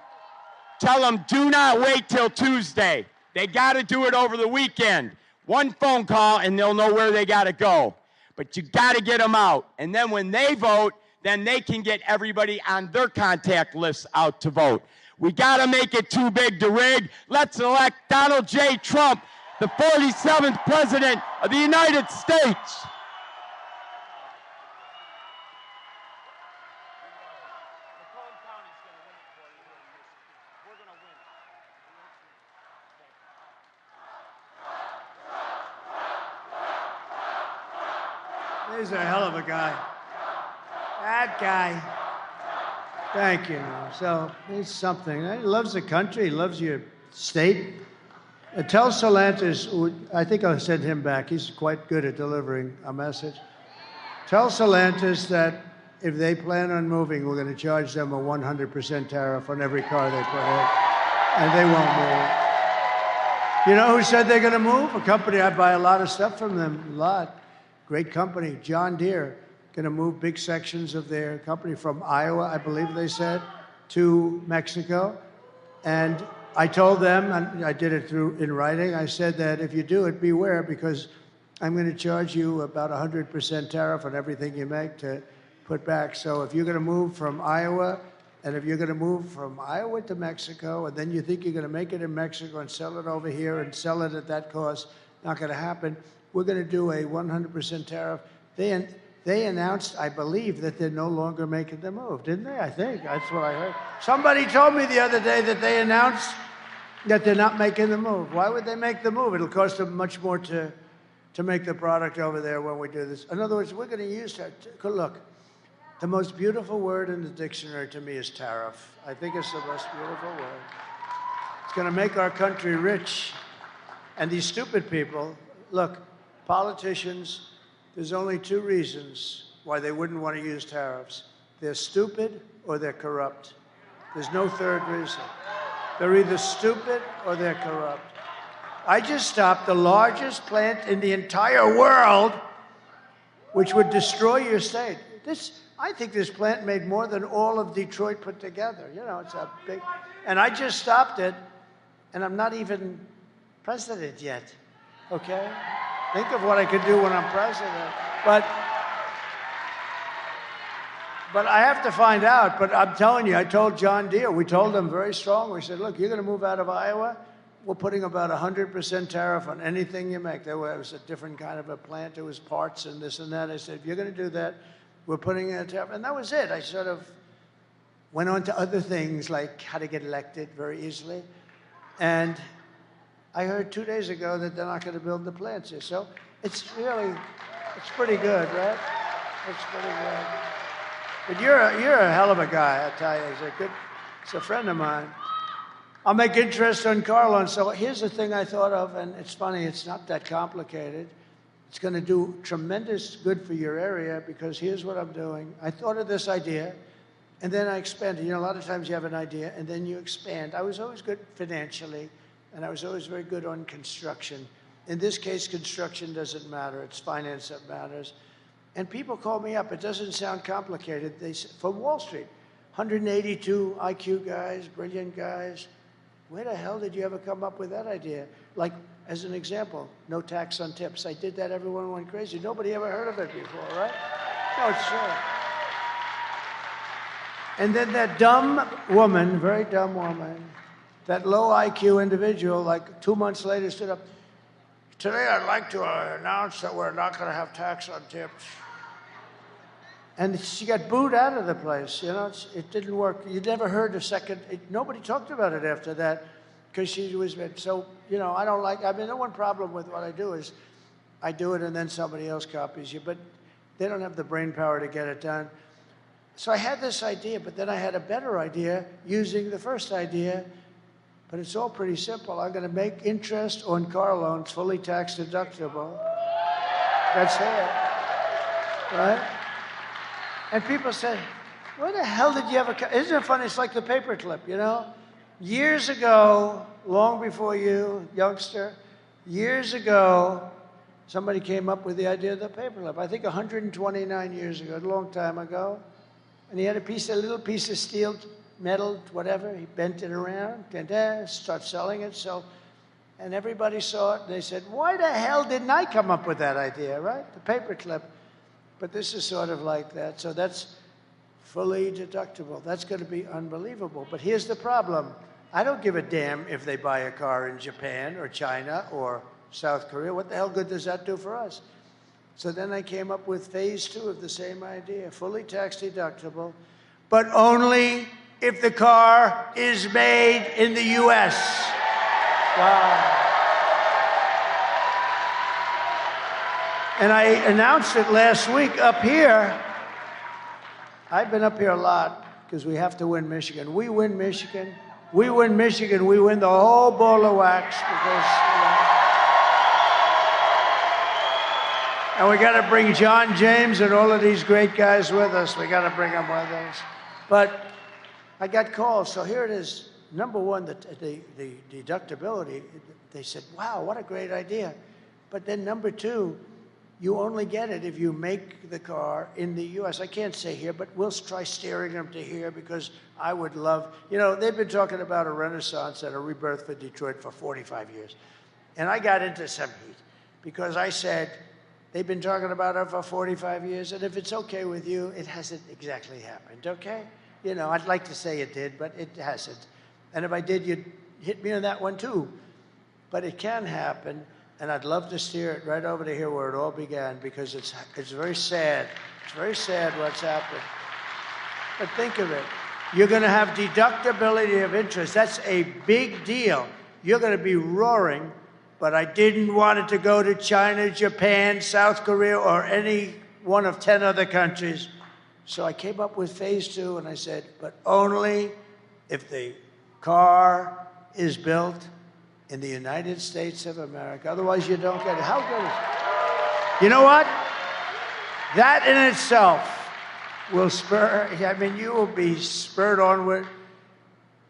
Tell them, do not wait till Tuesday. They got to do it over the weekend. One phone call and they'll know where they got to go. But you got to get them out. And then when they vote, then they can get everybody on their contact list out to vote. We got to make it too big to rig. Let's elect Donald J. Trump, the 47th President of the United States. He's a hell of a guy. That guy. Thank you. So he's something. He loves the country. He loves your state. Tell Stellantis, I think I'll send him back. He's quite good at delivering a message. Tell Stellantis that if they plan on moving, we're going to charge them a 100% tariff on every car they put in, and they won't move. You know who said they're going to move? A company I buy a lot of stuff from them, a lot. Great company, John Deere, going to move big sections of their company from Iowa, I believe they said, to Mexico. And I told them, and I did it in writing, I said that if you do it, beware, because I'm going to charge you about 100% tariff on everything you make to put back. So if you're going to move from Iowa, and if you're going to move from Iowa to Mexico, and then you think you're going to make it in Mexico and sell it over here and sell it at that cost, not going to happen. We're going to do a 100% tariff. They announced, I believe, that they're no longer making the move, didn't they? I think that's what I heard. Somebody told me the other day that they announced that they're not making the move. Why would they make the move? It'll cost them much more to make the product over there when we do this. In other words, we're going to use that. Look, the most beautiful word in the dictionary to me is tariff. I think it's the most beautiful word. It's going to make our country rich. And these stupid people, look, politicians, there's only 2 reasons why they wouldn't want to use tariffs. They're stupid or they're corrupt. There's no third reason. They're either stupid or they're corrupt. I just stopped the largest plant in the entire world, which would destroy your state. I think this plant made more than all of Detroit put together. You know, it's a big, and I just stopped it, and I'm not even president yet, okay? Think of what I could do when I'm president. But I have to find out. But I'm telling you, I told John Deere, we told them very strong. We said, look, you're going to move out of Iowa. We're putting about 100% tariff on anything you make. There was a different kind of a plant. There was parts and this and that. I said, if you're going to do that, we're putting in a tariff. And that was it. I sort of went on to other things like how to get elected very easily. And I heard 2 days ago that they're not going to build the plants here. So it's pretty good, right? It's pretty good. But you're a hell of a guy, I tell you. He's a friend of mine. I'll make interest on car loans. So here's the thing I thought of, and it's funny, it's not that complicated. It's going to do tremendous good for your area because here's what I'm doing. I thought of this idea, and then I expanded. You know, a lot of times you have an idea, and then you expand. I was always good financially, and I was always very good on construction. In this case, construction doesn't matter. It's finance that matters. And people call me up. It doesn't sound complicated. They say, from Wall Street, 182 IQ guys, brilliant guys. Where the hell did you ever come up with that idea? Like, as an example, no tax on tips. I did that, everyone went crazy. Nobody ever heard of it before, right? No, it's true. And then that dumb woman, very dumb woman, that low IQ individual, like 2 months later stood up, today I'd like to announce that we're not going to have tax on tips. And she got booed out of the place. You know, it didn't work. You never heard a second. Nobody talked about it after that because she was. So, you know, I don't like. I mean, the one problem with what I do is I do it and then somebody else copies you. But they don't have the brain power to get it done. So I had this idea, but then I had a better idea using the first idea. But it's all pretty simple. I'm going to make interest on car loans fully tax deductible. That's it. Right? And people say, where the hell did you ever come? Isn't it funny? It's like the paperclip, you know? Years ago, long before you, youngster, years ago, somebody came up with the idea of the paperclip. I think 129 years ago, a long time ago. And he had a little piece of steel, metal, whatever. He bent it around, start selling it. So, and everybody saw it. And they said, why the hell didn't I come up with that idea, right? The paperclip. But this is sort of like that. So that's fully deductible. That's going to be unbelievable. But here's the problem. I don't give a damn if they buy a car in Japan or China or South Korea. What the hell good does that do for us? So then I came up with phase 2 of the same idea, fully tax deductible, but only if the car is made in the U.S. Wow. And I announced it last week up here. I've been up here a lot because we have to win Michigan. We win Michigan. We win Michigan. We win the whole ball of wax because, and we got to bring John James and all of these great guys with us. We got to bring them with us. But I got calls. So here it is. Number one, the deductibility. They said, wow, what a great idea. But then number 2, you only get it if you make the car in the U.S. I can't say here, but we'll try steering them to here because I would love, you know, they've been talking about a renaissance and a rebirth for Detroit for 45 years. And I got into some heat because I said, they've been talking about it for 45 years, and if it's okay with you, it hasn't exactly happened, okay? You know, I'd like to say it did, but it hasn't. And if I did, you'd hit me on that one too. But it can happen. And I'd love to steer it right over to here where it all began because it's very sad. It's very sad what's happened. But think of it. You're going to have deductibility of interest. That's a big deal. You're going to be roaring, but I didn't want it to go to China, Japan, South Korea, or any one of 10 other countries. So I came up with phase 2, and I said, but only if the car is built in the United States of America. Otherwise, you don't get it. How good is it? You know what? That in itself will spur, I mean, you will be spurred onward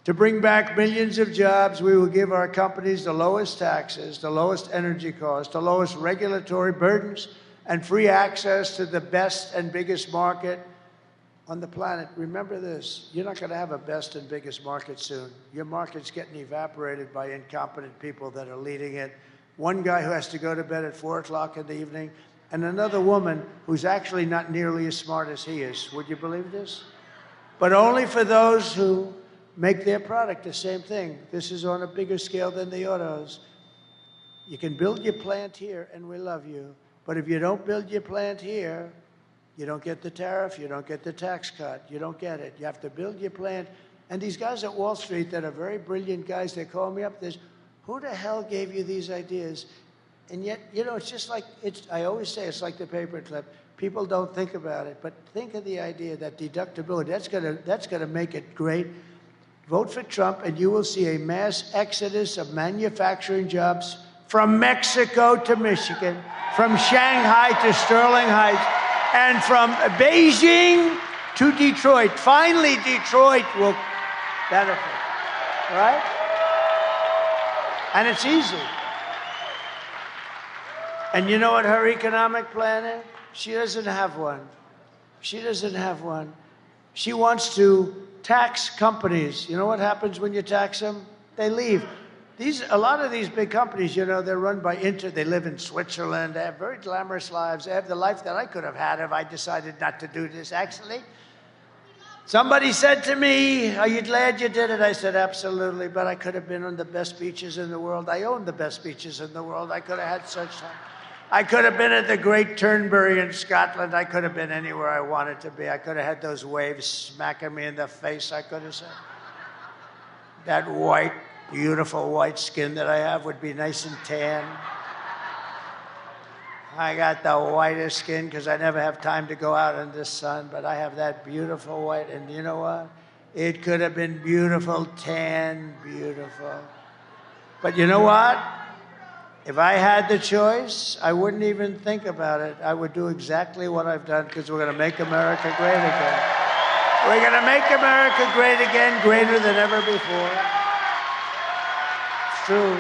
to bring back millions of jobs. We will give our companies the lowest taxes, the lowest energy costs, the lowest regulatory burdens, and free access to the best and biggest market on the planet. Remember this, you're not going to have a best and biggest market soon. Your market's getting evaporated by incompetent people that are leading it. One guy who has to go to bed at 4 o'clock in the evening, and another woman who's actually not nearly as smart as he is. Would you believe this? But only for those who make their product the same thing. This is on a bigger scale than the autos. You can build your plant here, and we love you. But if you don't build your plant here, you don't get the tariff, you don't get the tax cut, you don't get it. You have to build your plant. And these guys at Wall Street that are very brilliant guys, they call me up, there's, who the hell gave you these ideas? And yet, you know, it's just like, I always say it's like the paperclip. People don't think about it, but think of the idea that deductibility, that's gonna make it great. Vote for Trump and you will see a mass exodus of manufacturing jobs from Mexico to Michigan, from Shanghai to Sterling Heights, and from Beijing to Detroit. Finally, Detroit will benefit, right? And it's easy. And you know what her economic plan is? She doesn't have one. She doesn't have one. She wants to tax companies. You know what happens when you tax them? They leave. A lot of these big companies, you know, they're run by they live in Switzerland, they have very glamorous lives. They have the life that I could have had if I decided not to do this, actually. Somebody said to me, are you glad you did it? I said, absolutely, but I could have been on the best beaches in the world. I own the best beaches in the world. I could have had such time. I could have been at the Great Turnberry in Scotland. I could have been anywhere I wanted to be. I could have had those waves smacking me in the face, I could have said. That white, beautiful white skin that I have would be nice and tan. I got the whitest skin because I never have time to go out in the sun, but I have that beautiful white, and you know what? It could have been beautiful, tan, beautiful. But you know what? If I had the choice, I wouldn't even think about it. I would do exactly what I've done because we're going to make America great again. We're going to make America great again, greater than ever before. It's true.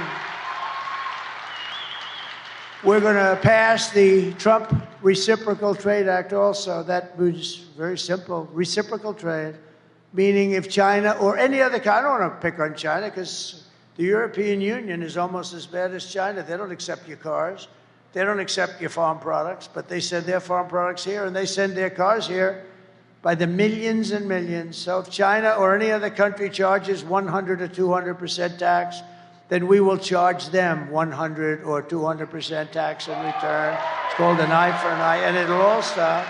We're going to pass the Trump Reciprocal Trade Act also. That was very simple. Reciprocal trade, meaning if China or any other country, I don't want to pick on China because the European Union is almost as bad as China. They don't accept your cars. They don't accept your farm products, but they send their farm products here and they send their cars here by the millions and millions. So if China or any other country charges 100 or 200% tax, then we will charge them 100 or 200% tax in return. It's called an eye for an eye, and it'll all stop.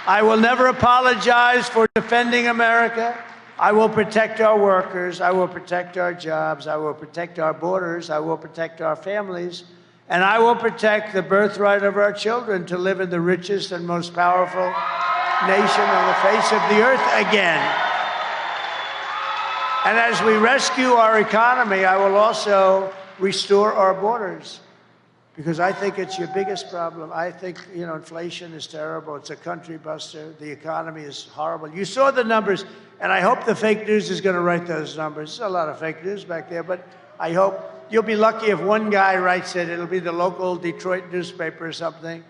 I will never apologize for defending America. I will protect our workers. I will protect our jobs. I will protect our borders. I will protect our families. And I will protect the birthright of our children to live in the richest and most powerful nation on the face of the earth again. And as we rescue our economy, I will also restore our borders because I think it's your biggest problem. I think, you know, inflation is terrible. It's a country buster. The economy is horrible. You saw the numbers, and I hope the fake news is going to write those numbers. There's a lot of fake news back there, but I hope you'll be lucky if one guy writes it. It'll be the local Detroit newspaper or something.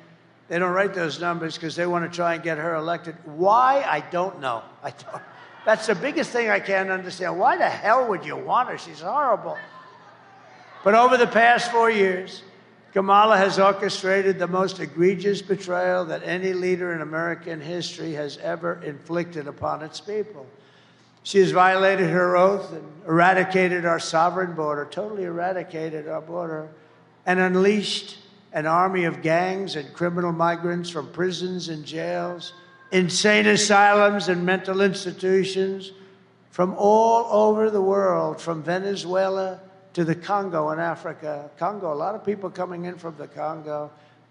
They don't write those numbers because they want to try and get her elected. Why? I don't know. I don't. That's the biggest thing I can't understand. Why the hell would you want her? She's horrible. But over the past 4 years, Kamala has orchestrated the most egregious betrayal that any leader in American history has ever inflicted upon its people. She has violated her oath and eradicated our sovereign border, totally eradicated our border, and unleashed an army of gangs and criminal migrants from prisons and jails, insane asylums and mental institutions from all over the world, from Venezuela to the Congo in Africa. Congo, a lot of people coming in from the Congo.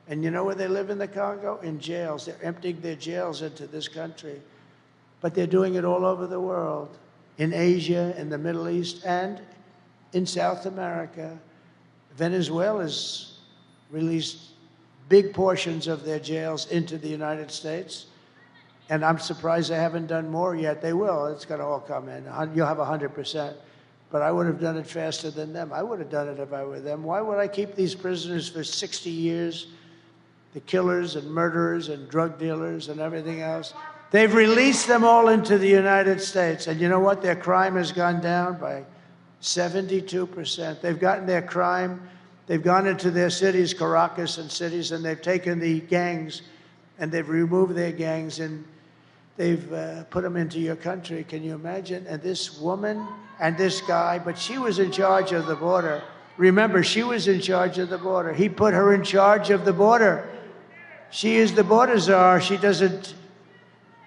And you know where they live in the Congo? In jails. They're emptying their jails into this country. But they're doing it all over the world, in Asia, in the Middle East, and in South America. Venezuela's released big portions of their jails into the United States. And I'm surprised they haven't done more yet. They will. It's going to all come in. You'll have 100%. But I would have done it faster than them. I would have done it if I were them. Why would I keep these prisoners for 60 years? The killers and murderers and drug dealers and everything else. They've released them all into the United States. And you know what? Their crime has gone down by 72%. They've gotten their crime. They've gone into their cities, Caracas and cities, and they've taken the gangs and they've removed their gangs and they've put them into your country. Can you imagine? And this woman and this guy, but she was in charge of the border. Remember, she was in charge of the border. He put her in charge of the border. She is the border czar. She doesn't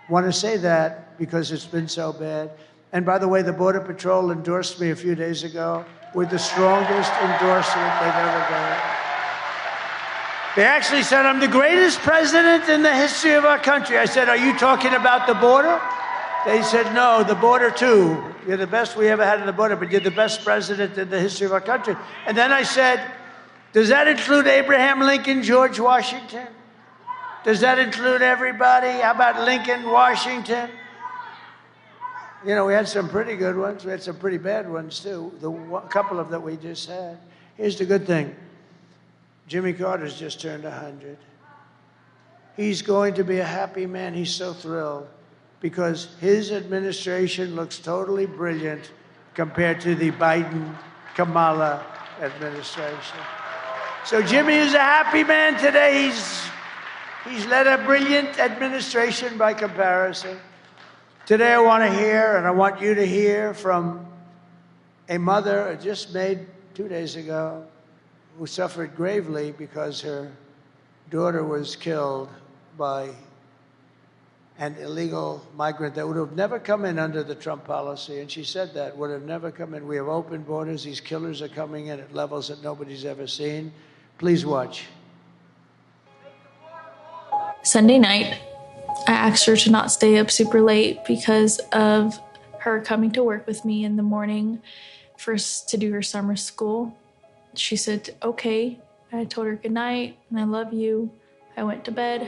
want to say that because it's been so bad. And by the way, the Border Patrol endorsed me a few days ago with the strongest endorsement they've ever done. They actually said, I'm the greatest president in the history of our country. I said, are you talking about the border? They said, no, the border too. You're the best we ever had in the border, but you're the best president in the history of our country. And then I said, does that include Abraham Lincoln, George Washington? Does that include everybody? How about Lincoln, Washington? You know, we had some pretty good ones. We had some pretty bad ones too. A couple of that we just had. Here's the good thing. Jimmy Carter's just turned 100. He's going to be a happy man. He's so thrilled because his administration looks totally brilliant compared to the Biden-Kamala administration. So Jimmy is a happy man today. He's led a brilliant administration by comparison. Today I want to hear, and I want you to hear from a mother just made 2 days ago who suffered gravely because her daughter was killed by an illegal migrant that would have never come in under the Trump policy. And she said that would have never come in. We have open borders. These killers are coming in at levels that nobody's ever seen. Please watch. Sunday night, I asked her to not stay up super late because of her coming to work with me in the morning first to do her summer school. She said, okay. I told her good night and I love you. I went to bed,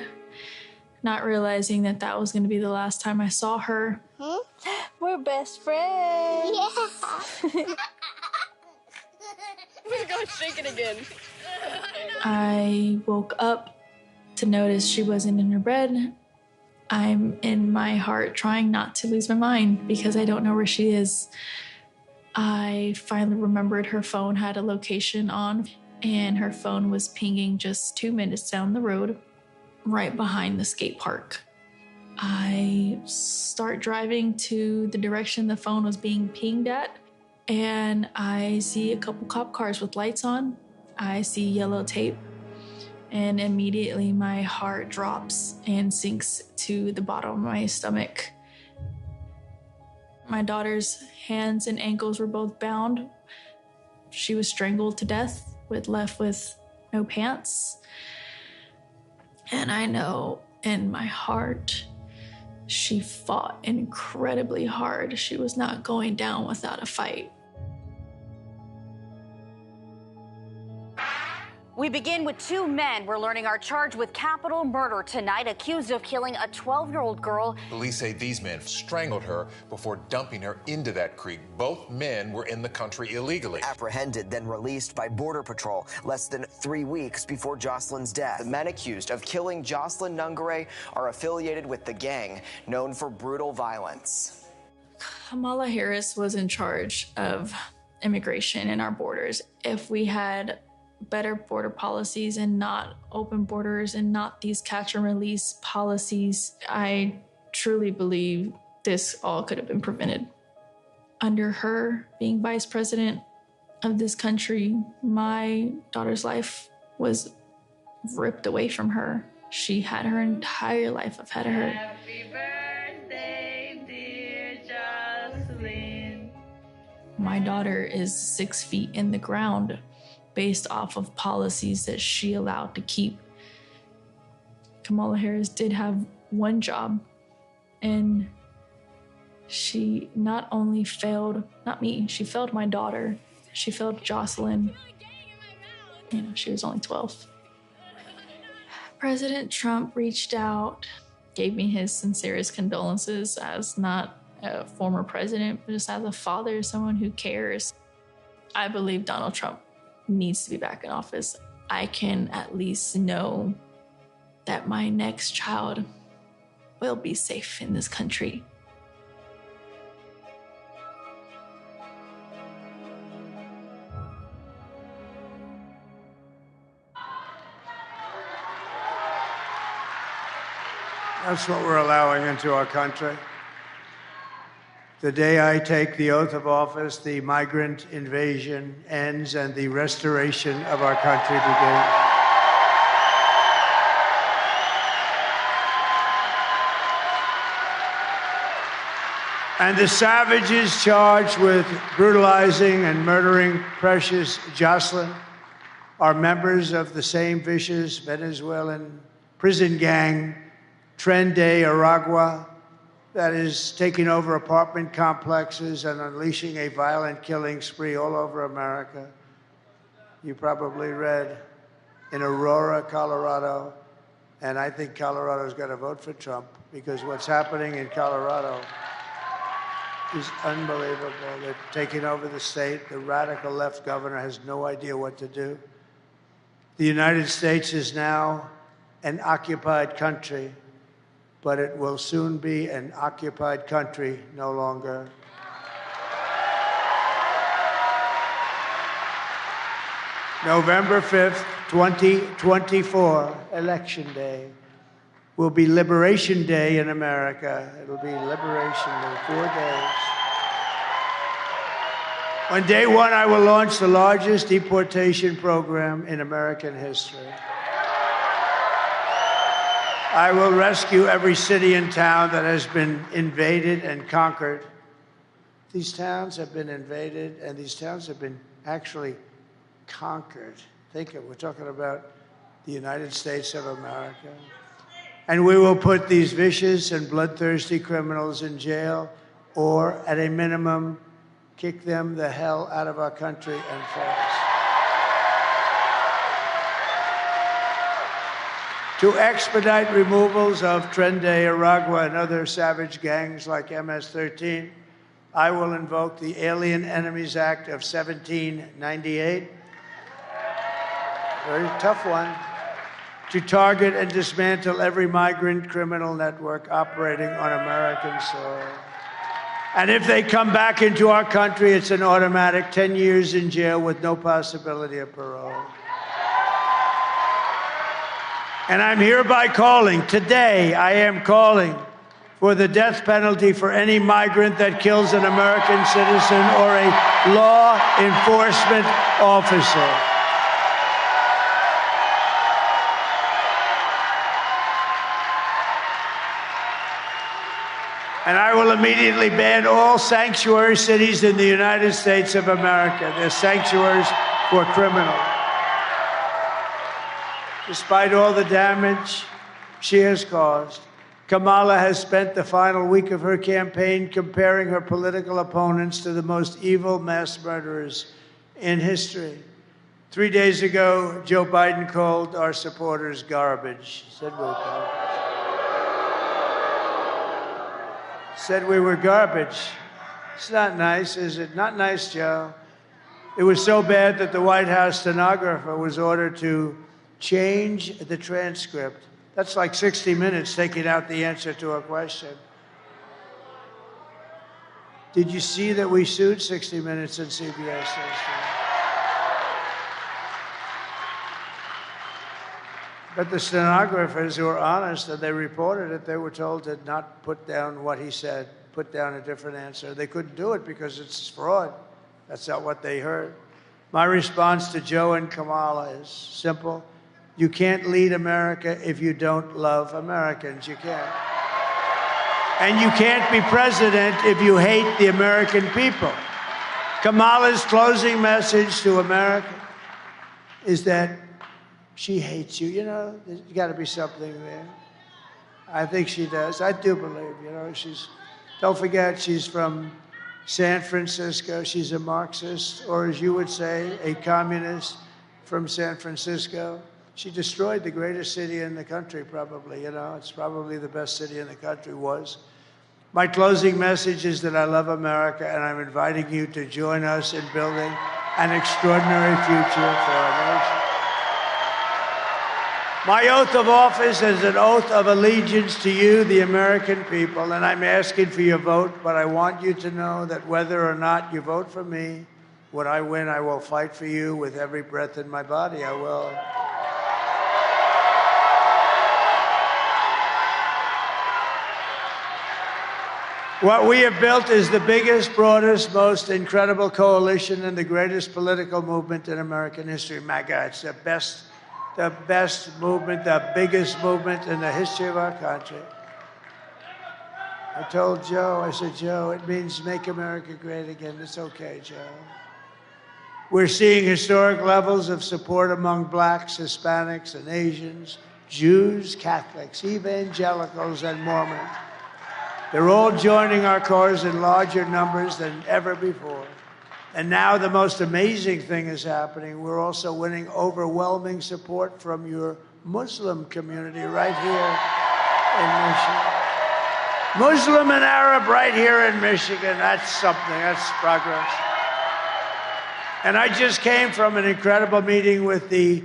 not realizing that that was going to be the last time I saw her. We're best friends. Yeah. We're going to shake it again. I woke up to notice she wasn't in her bed. I'm in my heart trying not to lose my mind because I don't know where she is. I finally remembered her phone had a location on and her phone was pinging just 2 minutes down the road, right behind the skate park. I start driving to the direction the phone was being pinged at and I see a couple cop cars with lights on. I see yellow tape. And immediately my heart drops and sinks to the bottom of my stomach. My daughter's hands and ankles were both bound. She was strangled to death, left with no pants. And I know in my heart, she fought incredibly hard. She was not going down without a fight. We begin with two men we're learning are charged with capital murder tonight, accused of killing a 12-year-old girl. Police say these men strangled her before dumping her into that creek. Both men were in the country illegally. Apprehended, then released by Border Patrol less than 3 weeks before Jocelyn's death. The men accused of killing Jocelyn Nungare are affiliated with the gang known for brutal violence. Kamala Harris was in charge of immigration in our borders. If we had better border policies and not open borders and not these catch and release policies, I truly believe this all could have been prevented. Under her being vice president of this country, my daughter's life was ripped away from her. She had her entire life ahead of her. Happy birthday, dear Jocelyn. My daughter is 6 feet in the ground based off of policies that she allowed to keep. Kamala Harris did have one job, and she not only failed, not me, she failed my daughter. She failed Jocelyn. She was only 12. President Trump reached out gave me his sincerest condolences as not a former president, but just as a father, someone who cares. I believe Donald Trump needs to be back in office. I can at least know that my next child will be safe in this country. That's what we're allowing into our country. The day I take the oath of office, the migrant invasion ends and the restoration of our country begins. And the savages charged with brutalizing and murdering precious Jocelyn are members of the same vicious Venezuelan prison gang, Tren de Aragua, that is taking over apartment complexes and unleashing a violent killing spree all over America. You probably read in Aurora, Colorado, and I think Colorado's got to vote for Trump because what's happening in Colorado is unbelievable. They're taking over the state. The radical left governor has no idea what to do. The United States is now an occupied country, but it will soon be an occupied country no longer. November 5th, 2024, Election Day, will be Liberation Day in America. It'll be Liberation Day, 4 days. On day one, I will launch the largest deportation program in American history. I will rescue every city and town that has been invaded and conquered. These towns have been invaded, and these towns have been actually conquered. Think of it, we're talking about the United States of America. And we will put these vicious and bloodthirsty criminals in jail, or at a minimum, kick them the hell out of our country and fast. To expedite removals of Tren de Aragua and other savage gangs like MS-13, I will invoke the Alien Enemies Act of 1798. Very tough one. To target and dismantle every migrant criminal network operating on American soil. And if they come back into our country, it's an automatic 10 years in jail with no possibility of parole. And I'm hereby calling, today I am calling for the death penalty for any migrant that kills an American citizen or a law enforcement officer. And I will immediately ban all sanctuary cities in the United States of America. They're sanctuaries for criminals. Despite all the damage she has caused, Kamala has spent the final week of her campaign comparing her political opponents to the most evil mass murderers in history. 3 days ago, Joe Biden called our supporters garbage. He said we're garbage. Said we were garbage. It's not nice, is it? Not nice, Joe. It was so bad that the White House stenographer was ordered to change the transcript. That's like 60 Minutes taking out the answer to a question. Did you see that we sued 60 Minutes and CBS yesterday? But the stenographers who were honest and they reported it, they were told to not put down what he said, put down a different answer. They couldn't do it because it's fraud. That's not what they heard. My response to Joe and Kamala is simple. You can't lead America if you don't love Americans. You can't. And you can't be president if you hate the American people. Kamala's closing message to America is that she hates you. You know, there's got to be something there. I think she does. I do believe, you know, don't forget, she's from San Francisco. She's a Marxist, or as you would say, a communist from San Francisco. She destroyed the greatest city in the country, probably. You know, it's probably the best city in the country was. My closing message is that I love America, and I'm inviting you to join us in building an extraordinary future for our nation. My oath of office is an oath of allegiance to you, the American people, and I'm asking for your vote, but I want you to know that whether or not you vote for me, when I win, I will fight for you with every breath in my body. I will. What we have built is the biggest, broadest, most incredible coalition and the greatest political movement in American history, MAGA. It's the best movement, the biggest movement in the history of our country. I told Joe, I said, Joe, it means make America great again. It's okay, Joe. We're seeing historic levels of support among blacks, Hispanics, and Asians, Jews, Catholics, evangelicals, and Mormons. They're all joining our cause in larger numbers than ever before. And now the most amazing thing is happening. We're also winning overwhelming support from your Muslim community right here in Michigan. Muslim and Arab right here in Michigan. That's something. That's progress. And I just came from an incredible meeting with the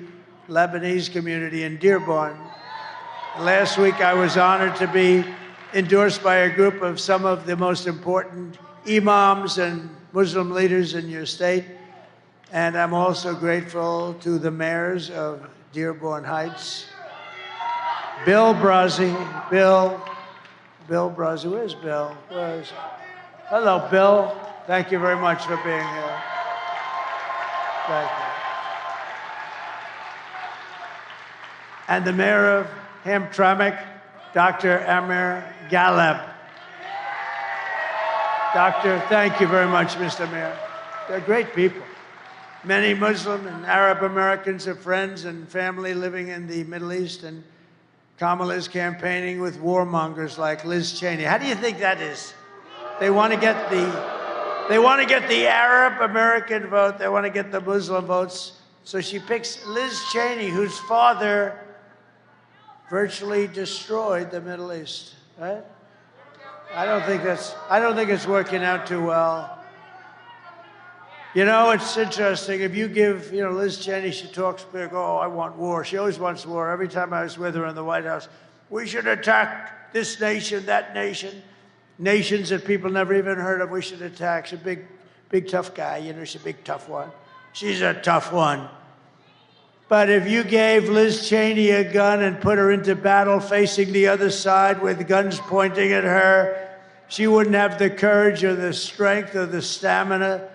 Lebanese community in Dearborn. Last week I was honored to be endorsed by a group of some of the most important imams and Muslim leaders in your state. And I'm also grateful to the mayors of Dearborn Heights. Bill Brazzi, Bill Brazzi, where's Bill? Hello, Bill. Thank you very much for being here. Thank you. And the mayor of Hamtramck, Dr. Amir Galeb. Doctor, thank you very much, Mr. Mayor. They're great people. Many Muslim and Arab Americans are friends and family living in the Middle East, and Kamala is campaigning with warmongers like Liz Cheney. How do you think that is? They want to get the Arab American vote. They want to get the Muslim votes. So she picks Liz Cheney, whose father virtually destroyed the Middle East, right? I don't think it's working out too well. You know, it's interesting. If you give, Liz Cheney, she talks big, oh, I want war. She always wants war. Every time I was with her in the White House, we should attack this nation, that nation, nations that people never even heard of, we should attack. She's a big tough guy, she's a big tough one. She's a tough one. But if you gave Liz Cheney a gun and put her into battle facing the other side with guns pointing at her, she wouldn't have the courage or the strength or the stamina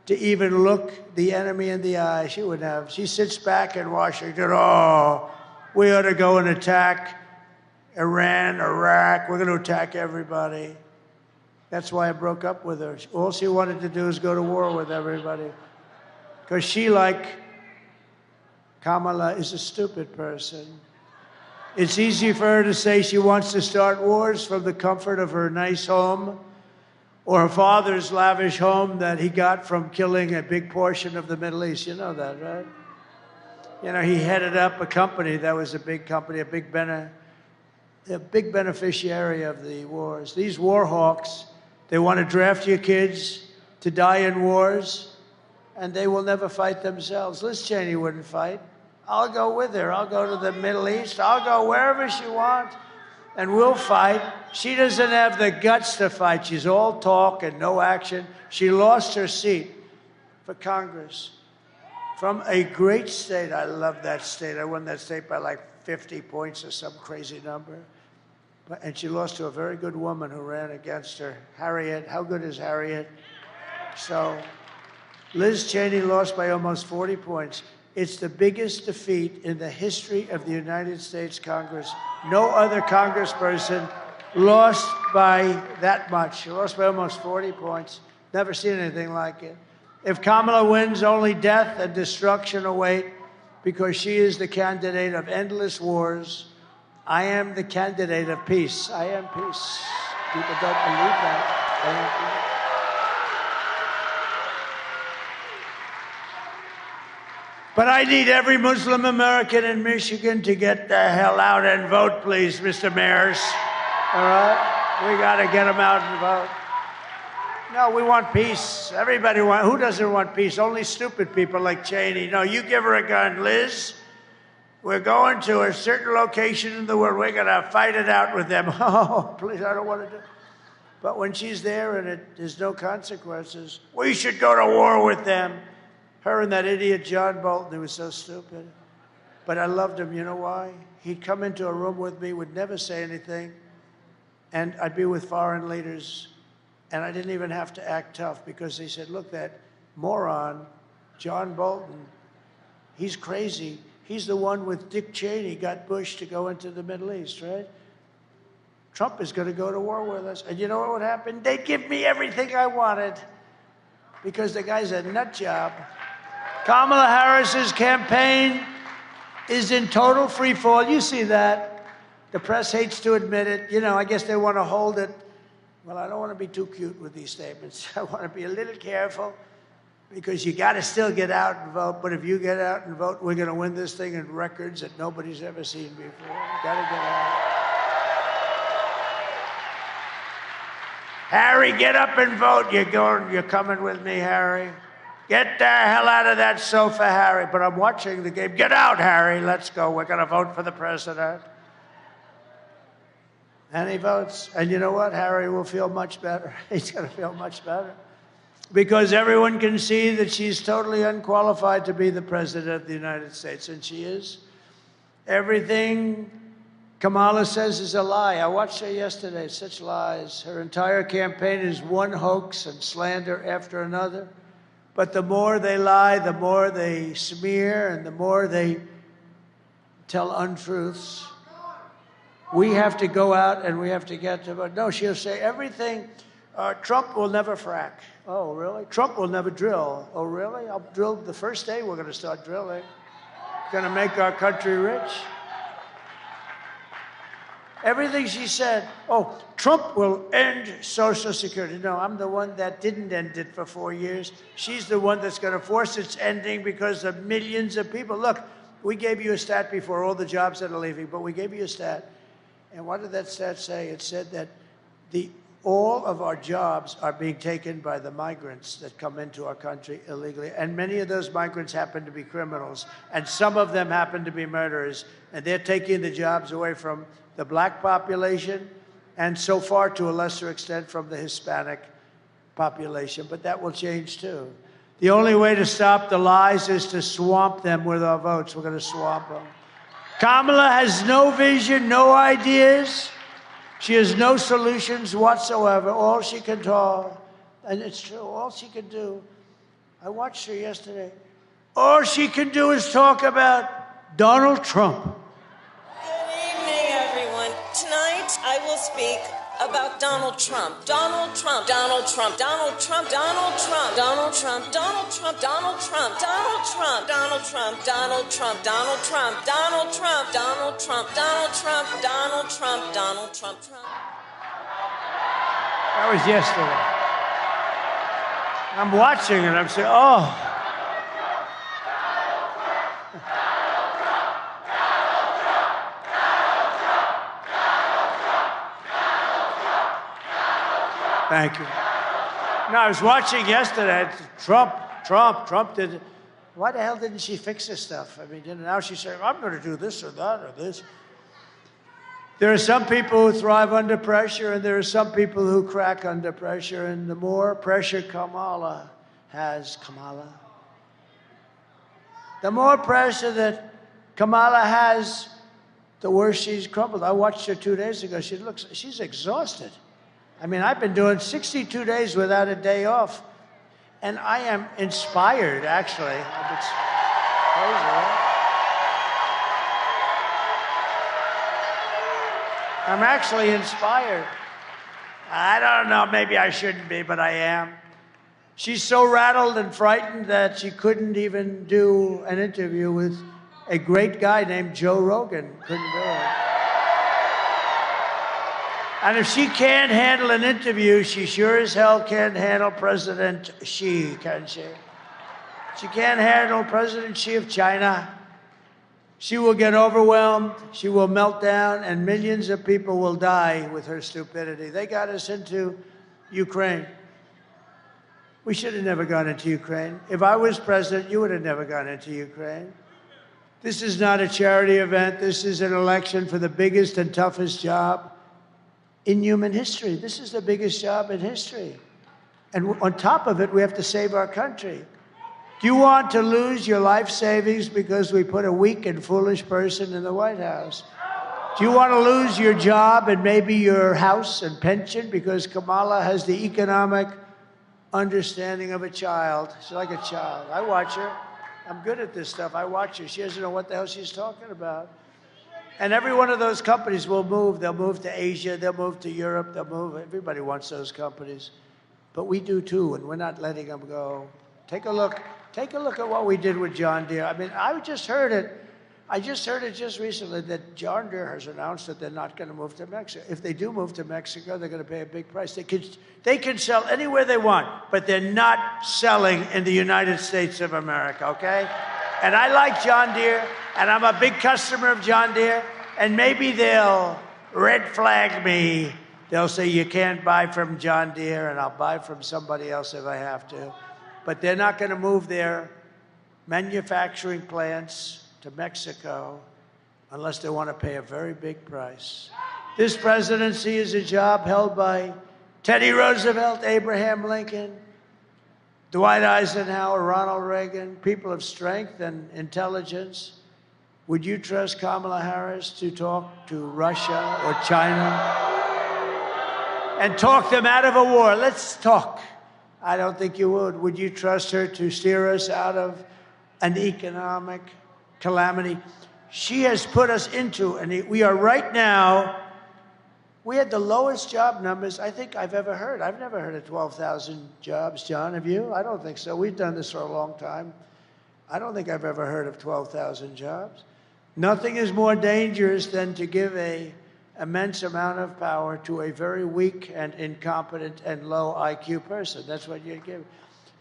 to even look the enemy in the eye. She wouldn't have. She sits back in Washington, oh, we ought to go and attack Iran, Iraq. We're going to attack everybody. That's why I broke up with her. All she wanted to do is go to war with everybody. Because she, like Kamala, is a stupid person. It's easy for her to say she wants to start wars from the comfort of her nice home or her father's lavish home that he got from killing a big portion of the Middle East. You know that, right? He headed up a company that was a big company, a big beneficiary of the wars. These war hawks, they want to draft your kids to die in wars, and they will never fight themselves. Liz Cheney wouldn't fight. I'll go with her. I'll go to the Middle East. I'll go wherever she wants, and we'll fight. She doesn't have the guts to fight. She's all talk and no action. She lost her seat for Congress from a great state. I love that state. I won that state by like 50 points or some crazy number. And she lost to a very good woman who ran against her, Harriet. How good is Harriet? So Liz Cheney lost by almost 40 points. It's the biggest defeat in the history of the United States Congress. No other congressperson lost by that much. She lost by almost 40 points. Never seen anything like it. If Kamala wins, only death and destruction await because she is the candidate of endless wars. I am the candidate of peace. I am peace. People don't believe that. I am peace. But I need every Muslim American in Michigan to get the hell out and vote, please, Mr. Mayors. All right? We got to get them out and vote. No, we want peace. Everybody wants. Who doesn't want peace? Only stupid people like Cheney. No, you give her a gun, Liz. We're going to a certain location in the world. We're going to fight it out with them. Oh, please, I don't want to do it. But when she's there and there's no consequences, we should go to war with them. Her and that idiot John Bolton, who was so stupid. But I loved him. You know why? He'd come into a room with me, would never say anything, and I'd be with foreign leaders, and I didn't even have to act tough because they said, look, that moron, John Bolton, he's crazy. He's the one with Dick Cheney got Bush to go into the Middle East, right? Trump is going to go to war with us. And you know what would happen? They'd give me everything I wanted because the guy's a nut job. Kamala Harris's campaign is in total free fall. You see that. The press hates to admit it. You know, I guess they want to hold it. Well, I don't want to be too cute with these statements. I want to be a little careful because you got to still get out and vote. But if you get out and vote, we're going to win this thing in records that nobody's ever seen before. You got to get out. Harry, get up and vote. You're coming with me, Harry. Get the hell out of that sofa, Harry. But I'm watching the game. Get out, Harry. Let's go. We're going to vote for the president. And he votes. And you know what? Harry will feel much better. He's going to feel much better. Because everyone can see that she's totally unqualified to be the president of the United States. And she is. Everything Kamala says is a lie. I watched her yesterday. Such lies. Her entire campaign is one hoax and slander after another. But the more they lie, the more they smear, and the more they tell untruths. We have to go out and we have to get to vote. No, she'll say everything. Trump will never frack. Oh, really? Trump will never drill. Oh, really? I'll drill the first day we're going to start drilling. Going to make our country rich. Everything she said, oh, Trump will end Social Security. No, I'm the one that didn't end it for 4 years. She's the one that's going to force its ending because of millions of people. Look, we gave you a stat before, all the jobs that are leaving, but we gave you a stat. And what did that stat say? It said that all of our jobs are being taken by the migrants that come into our country illegally. And many of those migrants happen to be criminals. And some of them happen to be murderers. And they're taking the jobs away from the black population, and so far, to a lesser extent, from the Hispanic population. But that will change, too. The only way to stop the lies is to swamp them with our votes. We're going to swamp them. Kamala has no vision, no ideas. She has no solutions whatsoever. All she can talk, and it's true, all she can do. I watched her yesterday. All she can do is talk about Donald Trump. Tonight, I will speak about Donald Trump. Donald Trump. Donald Trump. Donald Trump. Donald Trump. Donald Trump. Donald Trump. Donald Trump. Donald Trump. Donald Trump. Donald Trump. Donald Trump. Donald Trump. Donald Trump. Donald Trump. Donald Trump. Donald Trump. That was yesterday. I'm watching it. I'm saying, oh. Thank you. No, I was watching yesterday. Trump did. Why the hell didn't she fix this stuff? I mean, now she's saying, I'm going to do this or that or this. There are some people who thrive under pressure, and there are some people who crack under pressure. And the more pressure Kamala has, the more pressure that Kamala has, the worse she's crumbled. I watched her 2 days ago. She's exhausted. I mean, I've been doing 62 days without a day off, and I am inspired, actually. It's crazy, right? I'm actually inspired. I don't know, maybe I shouldn't be, but I am. She's so rattled and frightened that she couldn't even do an interview with a great guy named Joe Rogan. Couldn't do it. And if she can't handle an interview, she sure as hell can't handle President Xi, can she? She can't handle President Xi of China. She will get overwhelmed. She will melt down, and millions of people will die with her stupidity. They got us into Ukraine. We should have never gone into Ukraine. If I was president, you would have never gone into Ukraine. This is not a charity event. This is an election for the biggest and toughest job in human history. This is the biggest job in history. And on top of it, we have to save our country. Do you want to lose your life savings because we put a weak and foolish person in the White House? Do you want to lose your job and maybe your house and pension because Kamala has the economic understanding of a child? She's like a child. I watch her. I'm good at this stuff. I watch her. She doesn't know what the hell she's talking about. And every one of those companies will move. They'll move to Asia. They'll move to Europe. They'll move. Everybody wants those companies. But we do too, and we're not letting them go. Take a look. Take a look at what we did with John Deere. I mean, I just heard it. I just heard it just recently that John Deere has announced that they're not going to move to Mexico. If they do move to Mexico, they're going to pay a big price. They can sell anywhere they want, but they're not selling in the United States of America, okay? And I like John Deere, and I'm a big customer of John Deere, and maybe they'll red flag me. They'll say you can't buy from John Deere, and I'll buy from somebody else if I have to. But they're not going to move their manufacturing plants to Mexico unless they want to pay a very big price. This presidency is a job held by Teddy Roosevelt, Abraham Lincoln, Dwight Eisenhower, Ronald Reagan, people of strength and intelligence. Would you trust Kamala Harris to talk to Russia or China and talk them out of a war? Let's talk. I don't think you would. Would you trust her to steer us out of an economic calamity? She has put us into, and we are right now, we had the lowest job numbers I think I've ever heard. I've never heard of 12,000 jobs, John, have you? I don't think so. We've done this for a long time. I don't think I've ever heard of 12,000 jobs. Nothing is more dangerous than to give an immense amount of power to a very weak and incompetent and low IQ person. That's what you're giving.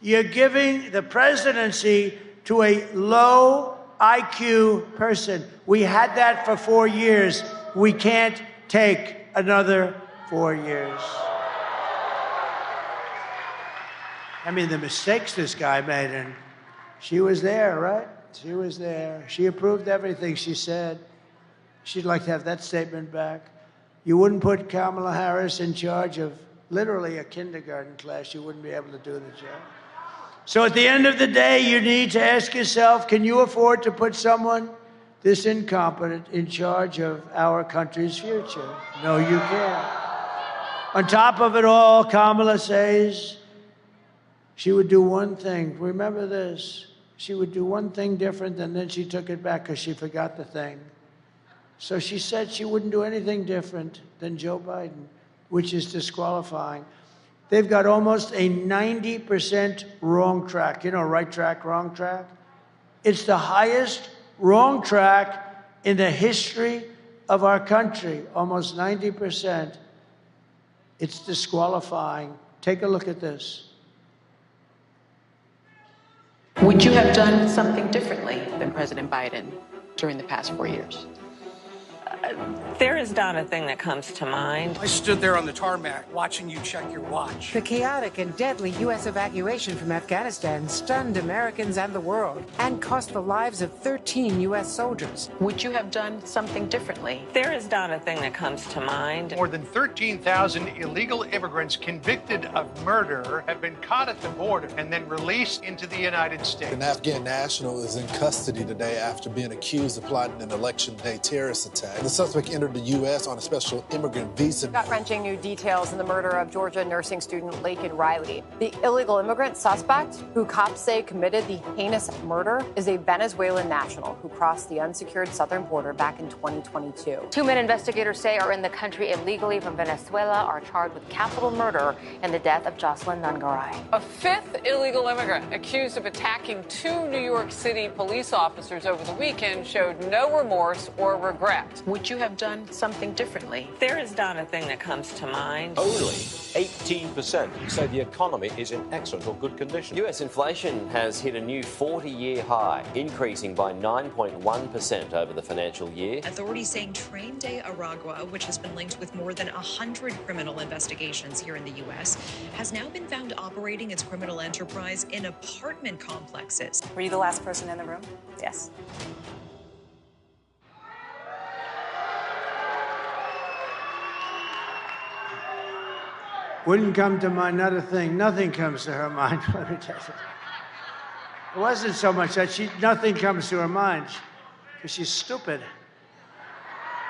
You're giving the presidency to a low IQ person. We had that for 4 years. We can't take another 4 years. I mean, the mistakes this guy made, and she was there, right? She was there. She approved everything she said. She'd like to have that statement back. You wouldn't put Kamala Harris in charge of literally a kindergarten class. You wouldn't be able to do the job. So at the end of the day, you need to ask yourself, can you afford to put someone this incompetent in charge of our country's future? No, you can't. On top of it all, Kamala says she would do one thing. Remember this. She would do one thing different, and then she took it back because she forgot the thing. So she said she wouldn't do anything different than Joe Biden, which is disqualifying. They've got almost a 90% wrong track. You know, right track, wrong track? It's the highest wrong track in the history of our country, almost 90%. It's disqualifying. Take a look at this. Would you have done something differently than President Biden during the past 4 years? There is not a thing that comes to mind. I stood there on the tarmac watching you check your watch. The chaotic and deadly U.S. evacuation from Afghanistan stunned Americans and the world and cost the lives of 13 U.S. soldiers. Would you have done something differently? There is not a thing that comes to mind. More than 13,000 illegal immigrants convicted of murder have been caught at the border and then released into the United States. An Afghan national is in custody today after being accused of plotting an election day terrorist attack. The suspect entered the U.S. on a special immigrant visa. Gut-wrenching new details in the murder of Georgia nursing student Laken Riley. The illegal immigrant suspect, who cops say committed the heinous murder, is a Venezuelan national who crossed the unsecured southern border back in 2022. 2 men investigators say are in the country illegally from Venezuela are charged with capital murder in the death of Jocelyn Nungaray. A 5th illegal immigrant accused of attacking 2 New York City police officers over the weekend showed no remorse or regret. Would you have done something differently? There is not a thing that comes to mind. Only 18% say the economy is in excellent or good condition. US inflation has hit a new 40-year high, increasing by 9.1% over the financial year. Authorities saying Train de Aragua, which has been linked with more than 100 criminal investigations here in the U.S., has now been found operating its criminal enterprise in apartment complexes. Were you the last person in the room? Yes. Wouldn't come to mind, not a thing. Nothing comes to her mind. Let me tell you. It wasn't so much that nothing comes to her mind, because she's stupid.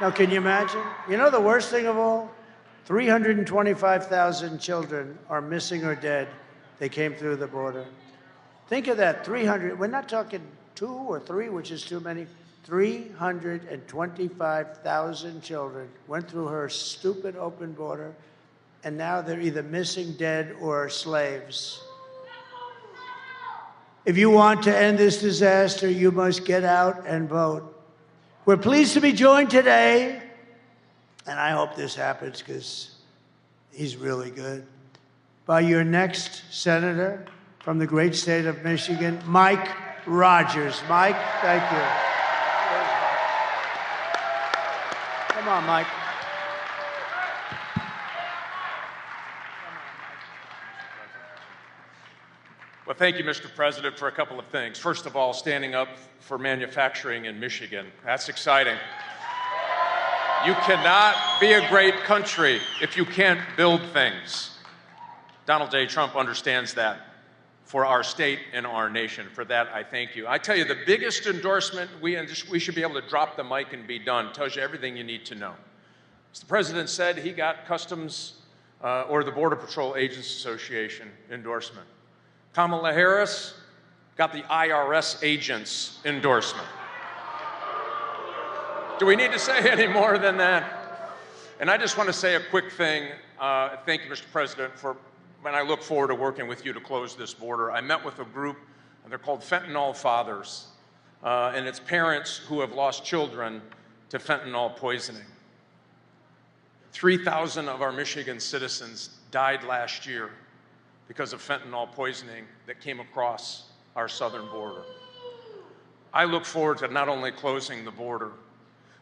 Now, can you imagine? You know the worst thing of all? 325,000 children are missing or dead. They came through the border. Think of that, 300. We're not talking 2 or 3, which is too many. 325,000 children went through her stupid open border, and now they're either missing, dead, or slaves. If you want to end this disaster, you must get out and vote. We're pleased to be joined today, and I hope this happens because he's really good, by your next senator from the great state of Michigan, Mike Rogers. Mike, thank you. Come on, Mike. Well, thank you, Mr. President, for a couple of things. First of all, standing up for manufacturing in Michigan. That's exciting. You cannot be a great country if you can't build things. Donald J. Trump understands that for our state and our nation. For that, I thank you. I tell you, the biggest endorsement, we should be able to drop the mic and be done. Tells you everything you need to know. As the president said, he got Customs or the Border Patrol Agents Association endorsement. Kamala Harris got the IRS agents endorsement. Do we need to say any more than that? And I just want to say a quick thing. Thank you, Mr. President, and I look forward to working with you to close this border. I met with a group, and they're called Fentanyl Fathers, and it's parents who have lost children to fentanyl poisoning. 3,000 of our Michigan citizens died last year because of fentanyl poisoning that came across our southern border. I look forward to not only closing the border,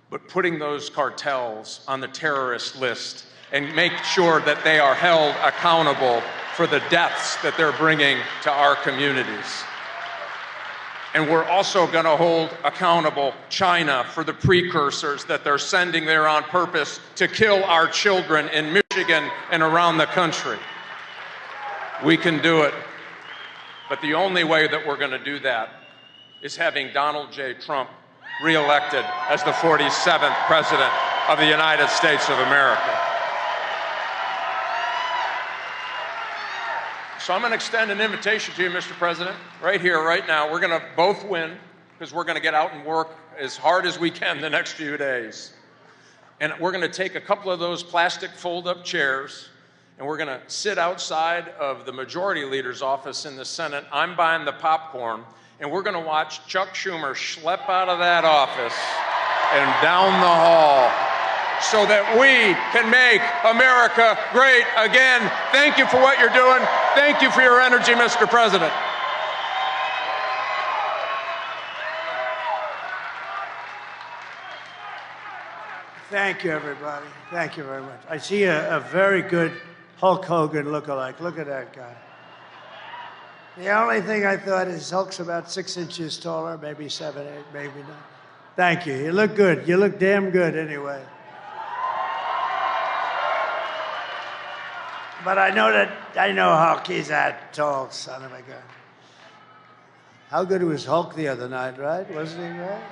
but putting those cartels on the terrorist list and make sure that they are held accountable for the deaths that they're bringing to our communities. And we're also going to hold accountable China for the precursors that they're sending there on purpose to kill our children in Michigan and around the country. We can do it, but the only way that we're going to do that is having Donald J. Trump reelected as the 47th President of the United States of America. So I'm going to extend an invitation to you, Mr. President, right here, right now. We're going to both win because we're going to get out and work as hard as we can the next few days. And we're going to take a couple of those plastic fold-up chairs, and we're going to sit outside of the majority leader's office in the Senate. I'm buying the popcorn, and we're going to watch Chuck Schumer schlep out of that office and down the hall so that we can make America great again. Thank you for what you're doing. Thank you for your energy, Mr. President. Thank you, everybody. Thank you very much. I see a very good Hulk Hogan lookalike. Look at that guy. The only thing I thought is Hulk's about 6 inches taller, maybe 7, 8, maybe not. Thank you. You look good. You look damn good anyway. But I know Hulk. He's that tall son of a gun. How good was Hulk the other night, right? Wasn't he, right?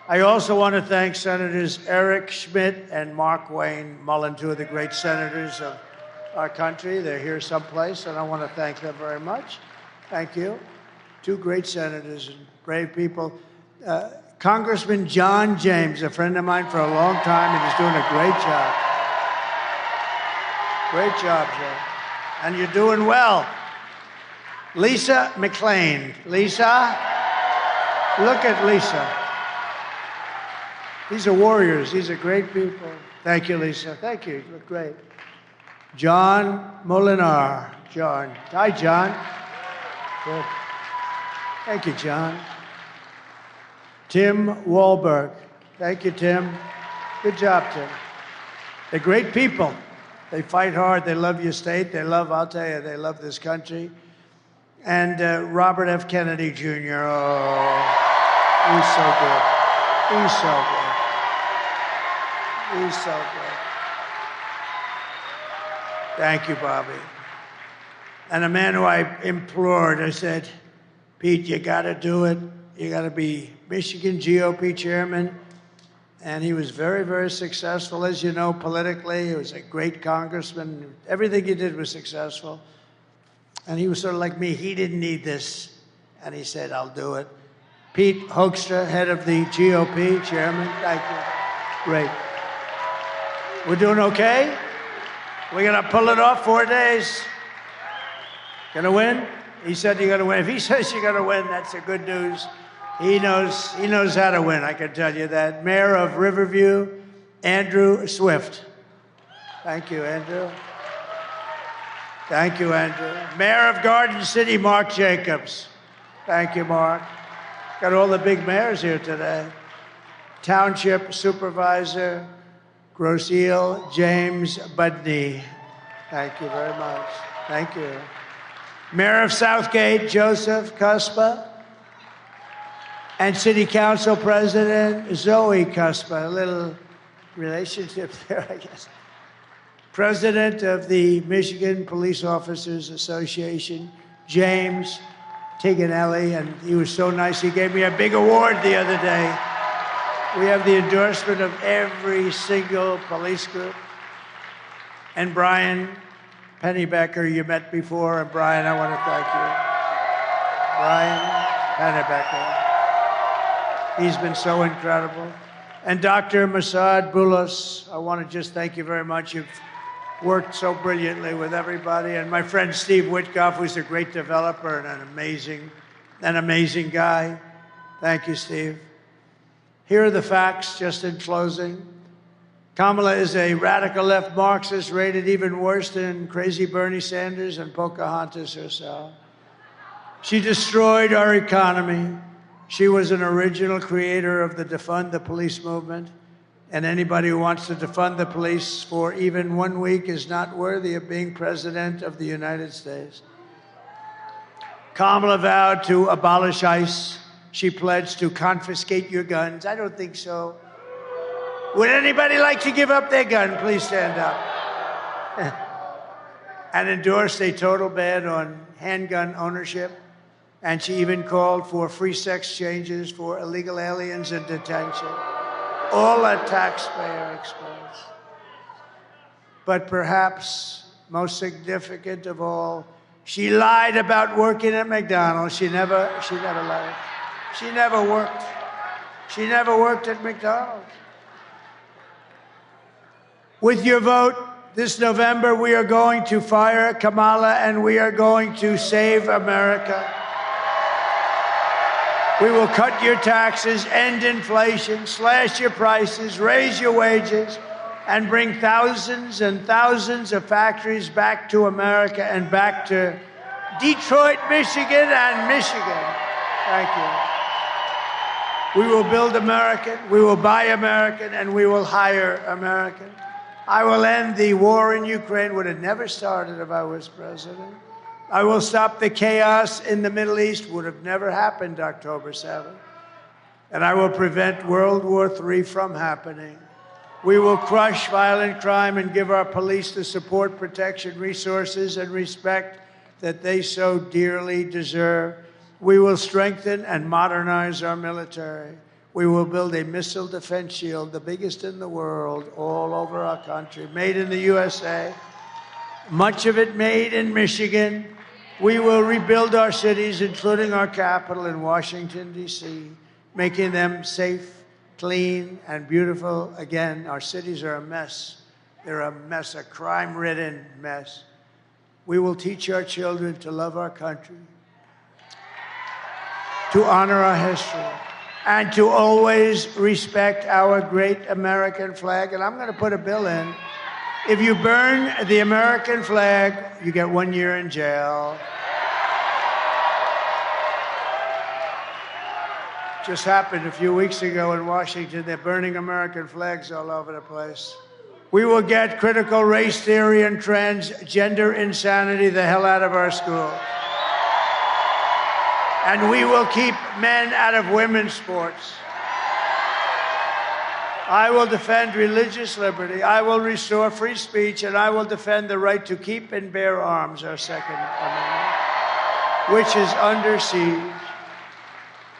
I also want to thank Senators Eric Schmidt and Mark Wayne Mullen, 2 of the great senators of our country. They're here someplace, and I want to thank them very much. Thank you. 2 great senators and brave people. Congressman John James, a friend of mine for a long time, and he's doing a great job. Great job, Joe. And you're doing well. Lisa McClain. Lisa, look at Lisa. These are warriors. These are great people. Thank you, Lisa. Thank you. You look great. John Molinar. John. Hi, John. Good. Thank you, John. Tim Wahlberg. Thank you, Tim. Good job, Tim. They're great people. They fight hard. They love your state. They love, I'll tell you, they love this country. And Robert F. Kennedy Jr. Oh, he's so good. He's so good. He's so good. Thank you, Bobby. And a man who I implored, I said, Pete, you got to do it. You got to be Michigan GOP chairman. And he was very, very successful, as you know, politically. He was a great congressman. Everything he did was successful. And he was sort of like me. He didn't need this. And he said, I'll do it. Pete Hoekstra, head of the GOP, chairman. Thank you. Great. We're doing okay? We're going to pull it off 4 days. Going to win? He said you're going to win. If he says you're going to win, that's the good news. He knows how to win, I can tell you that. Mayor of Riverview, Andrew Swift. Thank you, Andrew. Thank you, Andrew. Mayor of Garden City, Mark Jacobs. Thank you, Mark. Got all the big mayors here today. Township Supervisor, Grosse Ile, James Budney. Thank you very much. Thank you. Mayor of Southgate, Joseph Cuspa. And City Council President, Zoe Cuspa. A little relationship there, I guess. President of the Michigan Police Officers Association, James Tiganelli, and he was so nice. He gave me a big award the other day. We have the endorsement of every single police group. And Brian Pennybecker, you met before, and Brian, I want to thank you. Brian Pennybecker. He's been so incredible. And Dr. Masad Boulos, I want to just thank you very much. You've worked so brilliantly with everybody. And my friend Steve Witkoff, who's a great developer and an amazing guy. Thank you, Steve. Here are the facts, just in closing. Kamala is a radical left Marxist, rated even worse than crazy Bernie Sanders and Pocahontas herself. She destroyed our economy. She was an original creator of the Defund the Police movement, and anybody who wants to defund the police for even 1 week is not worthy of being president of the United States. Kamala vowed to abolish ICE. She pledged to confiscate your guns. I don't think so. Would anybody like to give up their gun? Please stand up. And endorsed a total ban on handgun ownership. And she even called for free sex changes for illegal aliens in detention, all at taxpayer expense. But perhaps most significant of all, she lied about working at McDonald's. She never lied. She never worked. She never worked at McDonald's. With your vote this November, we are going to fire Kamala and we are going to save America. We will cut your taxes, end inflation, slash your prices, raise your wages, and bring thousands and thousands of factories back to America and back to Detroit, Michigan, and Michigan. Thank you. We will build American, we will buy American, and we will hire American. I will end the war in Ukraine. Would have never started if I was president. I will stop the chaos in the Middle East. Would have never happened October 7th. And I will prevent World War III from happening. We will crush violent crime and give our police the support, protection, resources, and respect that they so dearly deserve. We will strengthen and modernize our military. We will build a missile defense shield, the biggest in the world, all over our country, made in the USA, much of it made in Michigan. We will rebuild our cities, including our capital in Washington, D.C., making them safe, clean, and beautiful. Again, our cities are a mess. They're a mess, a crime-ridden mess. We will teach our children to love our country, to honor our history, and to always respect our great American flag. And I'm going to put a bill in. If you burn the American flag, you get 1 year in jail. Just happened a few weeks ago in Washington. They're burning American flags all over the place. We will get critical race theory and transgender insanity the hell out of our schools. And we will keep men out of women's sports. I will defend religious liberty. I will restore free speech, and I will defend the right to keep and bear arms, our Second Amendment, which is under siege.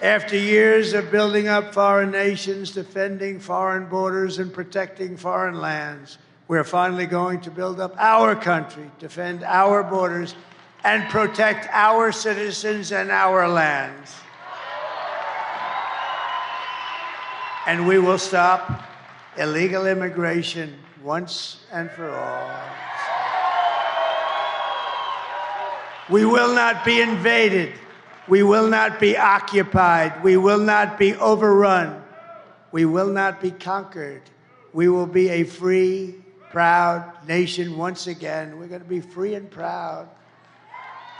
After years of building up foreign nations, defending foreign borders, and protecting foreign lands, we're finally going to build up our country, defend our borders, and protect our citizens and our lands. And we will stop illegal immigration once and for all. We will not be invaded. We will not be occupied. We will not be overrun. We will not be conquered. We will be a free, proud nation once again. We're going to be free and proud.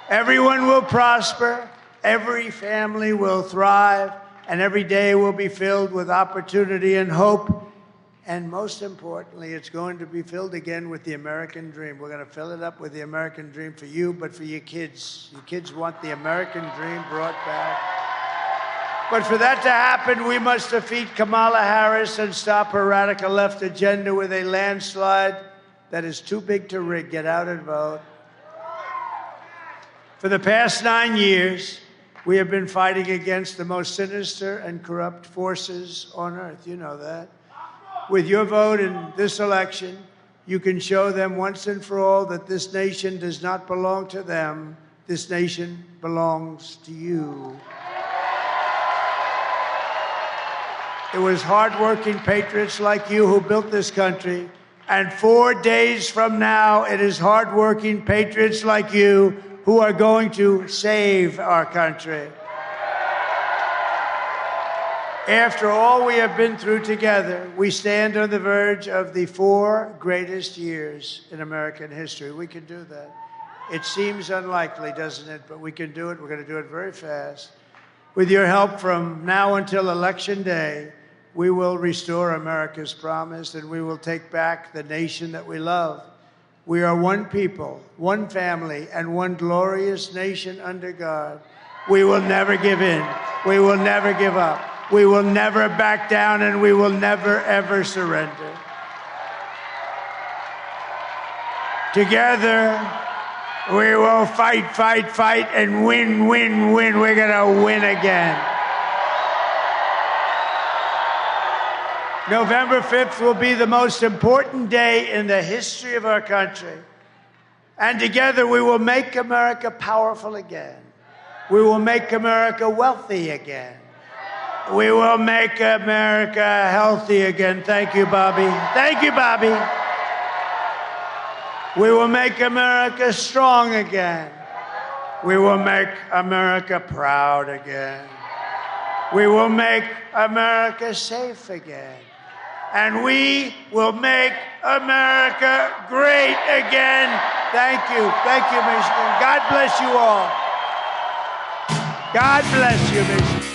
Everyone will prosper. Every family will thrive. And every day will be filled with opportunity and hope. And most importantly, it's going to be filled again with the American dream. We're going to fill it up with the American dream for you, but for your kids. Your kids want the American dream brought back. But for that to happen, we must defeat Kamala Harris and stop her radical left agenda with a landslide that is too big to rig. Get out and vote. For the past 9 years, we have been fighting against the most sinister and corrupt forces on earth. You know that. With your vote in this election, you can show them once and for all that this nation does not belong to them. This nation belongs to you. It was hardworking patriots like you who built this country. And 4 days from now, it is hardworking patriots like you who are going to save our country. After all we have been through together, we stand on the verge of the 4 greatest years in American history. We can do that. It seems unlikely, doesn't it? But we can do it. We're going to do it very fast. With your help from now until Election Day, we will restore America's promise, and we will take back the nation that we love. We are one people, one family, and one glorious nation under God. We will never give in. We will never give up. We will never back down, and we will never, ever surrender. Together, we will fight, fight, fight, and win, win, win. We're going to win again. November 5th will be the most important day in the history of our country. And together, we will make America powerful again. We will make America wealthy again. We will make America healthy again. Thank you, Bobby. Thank you, Bobby. We will make America strong again. We will make America proud again. We will make America safe again. And we will make America great again. Thank you. Thank you, Michigan. God bless you all. God bless you, Michigan.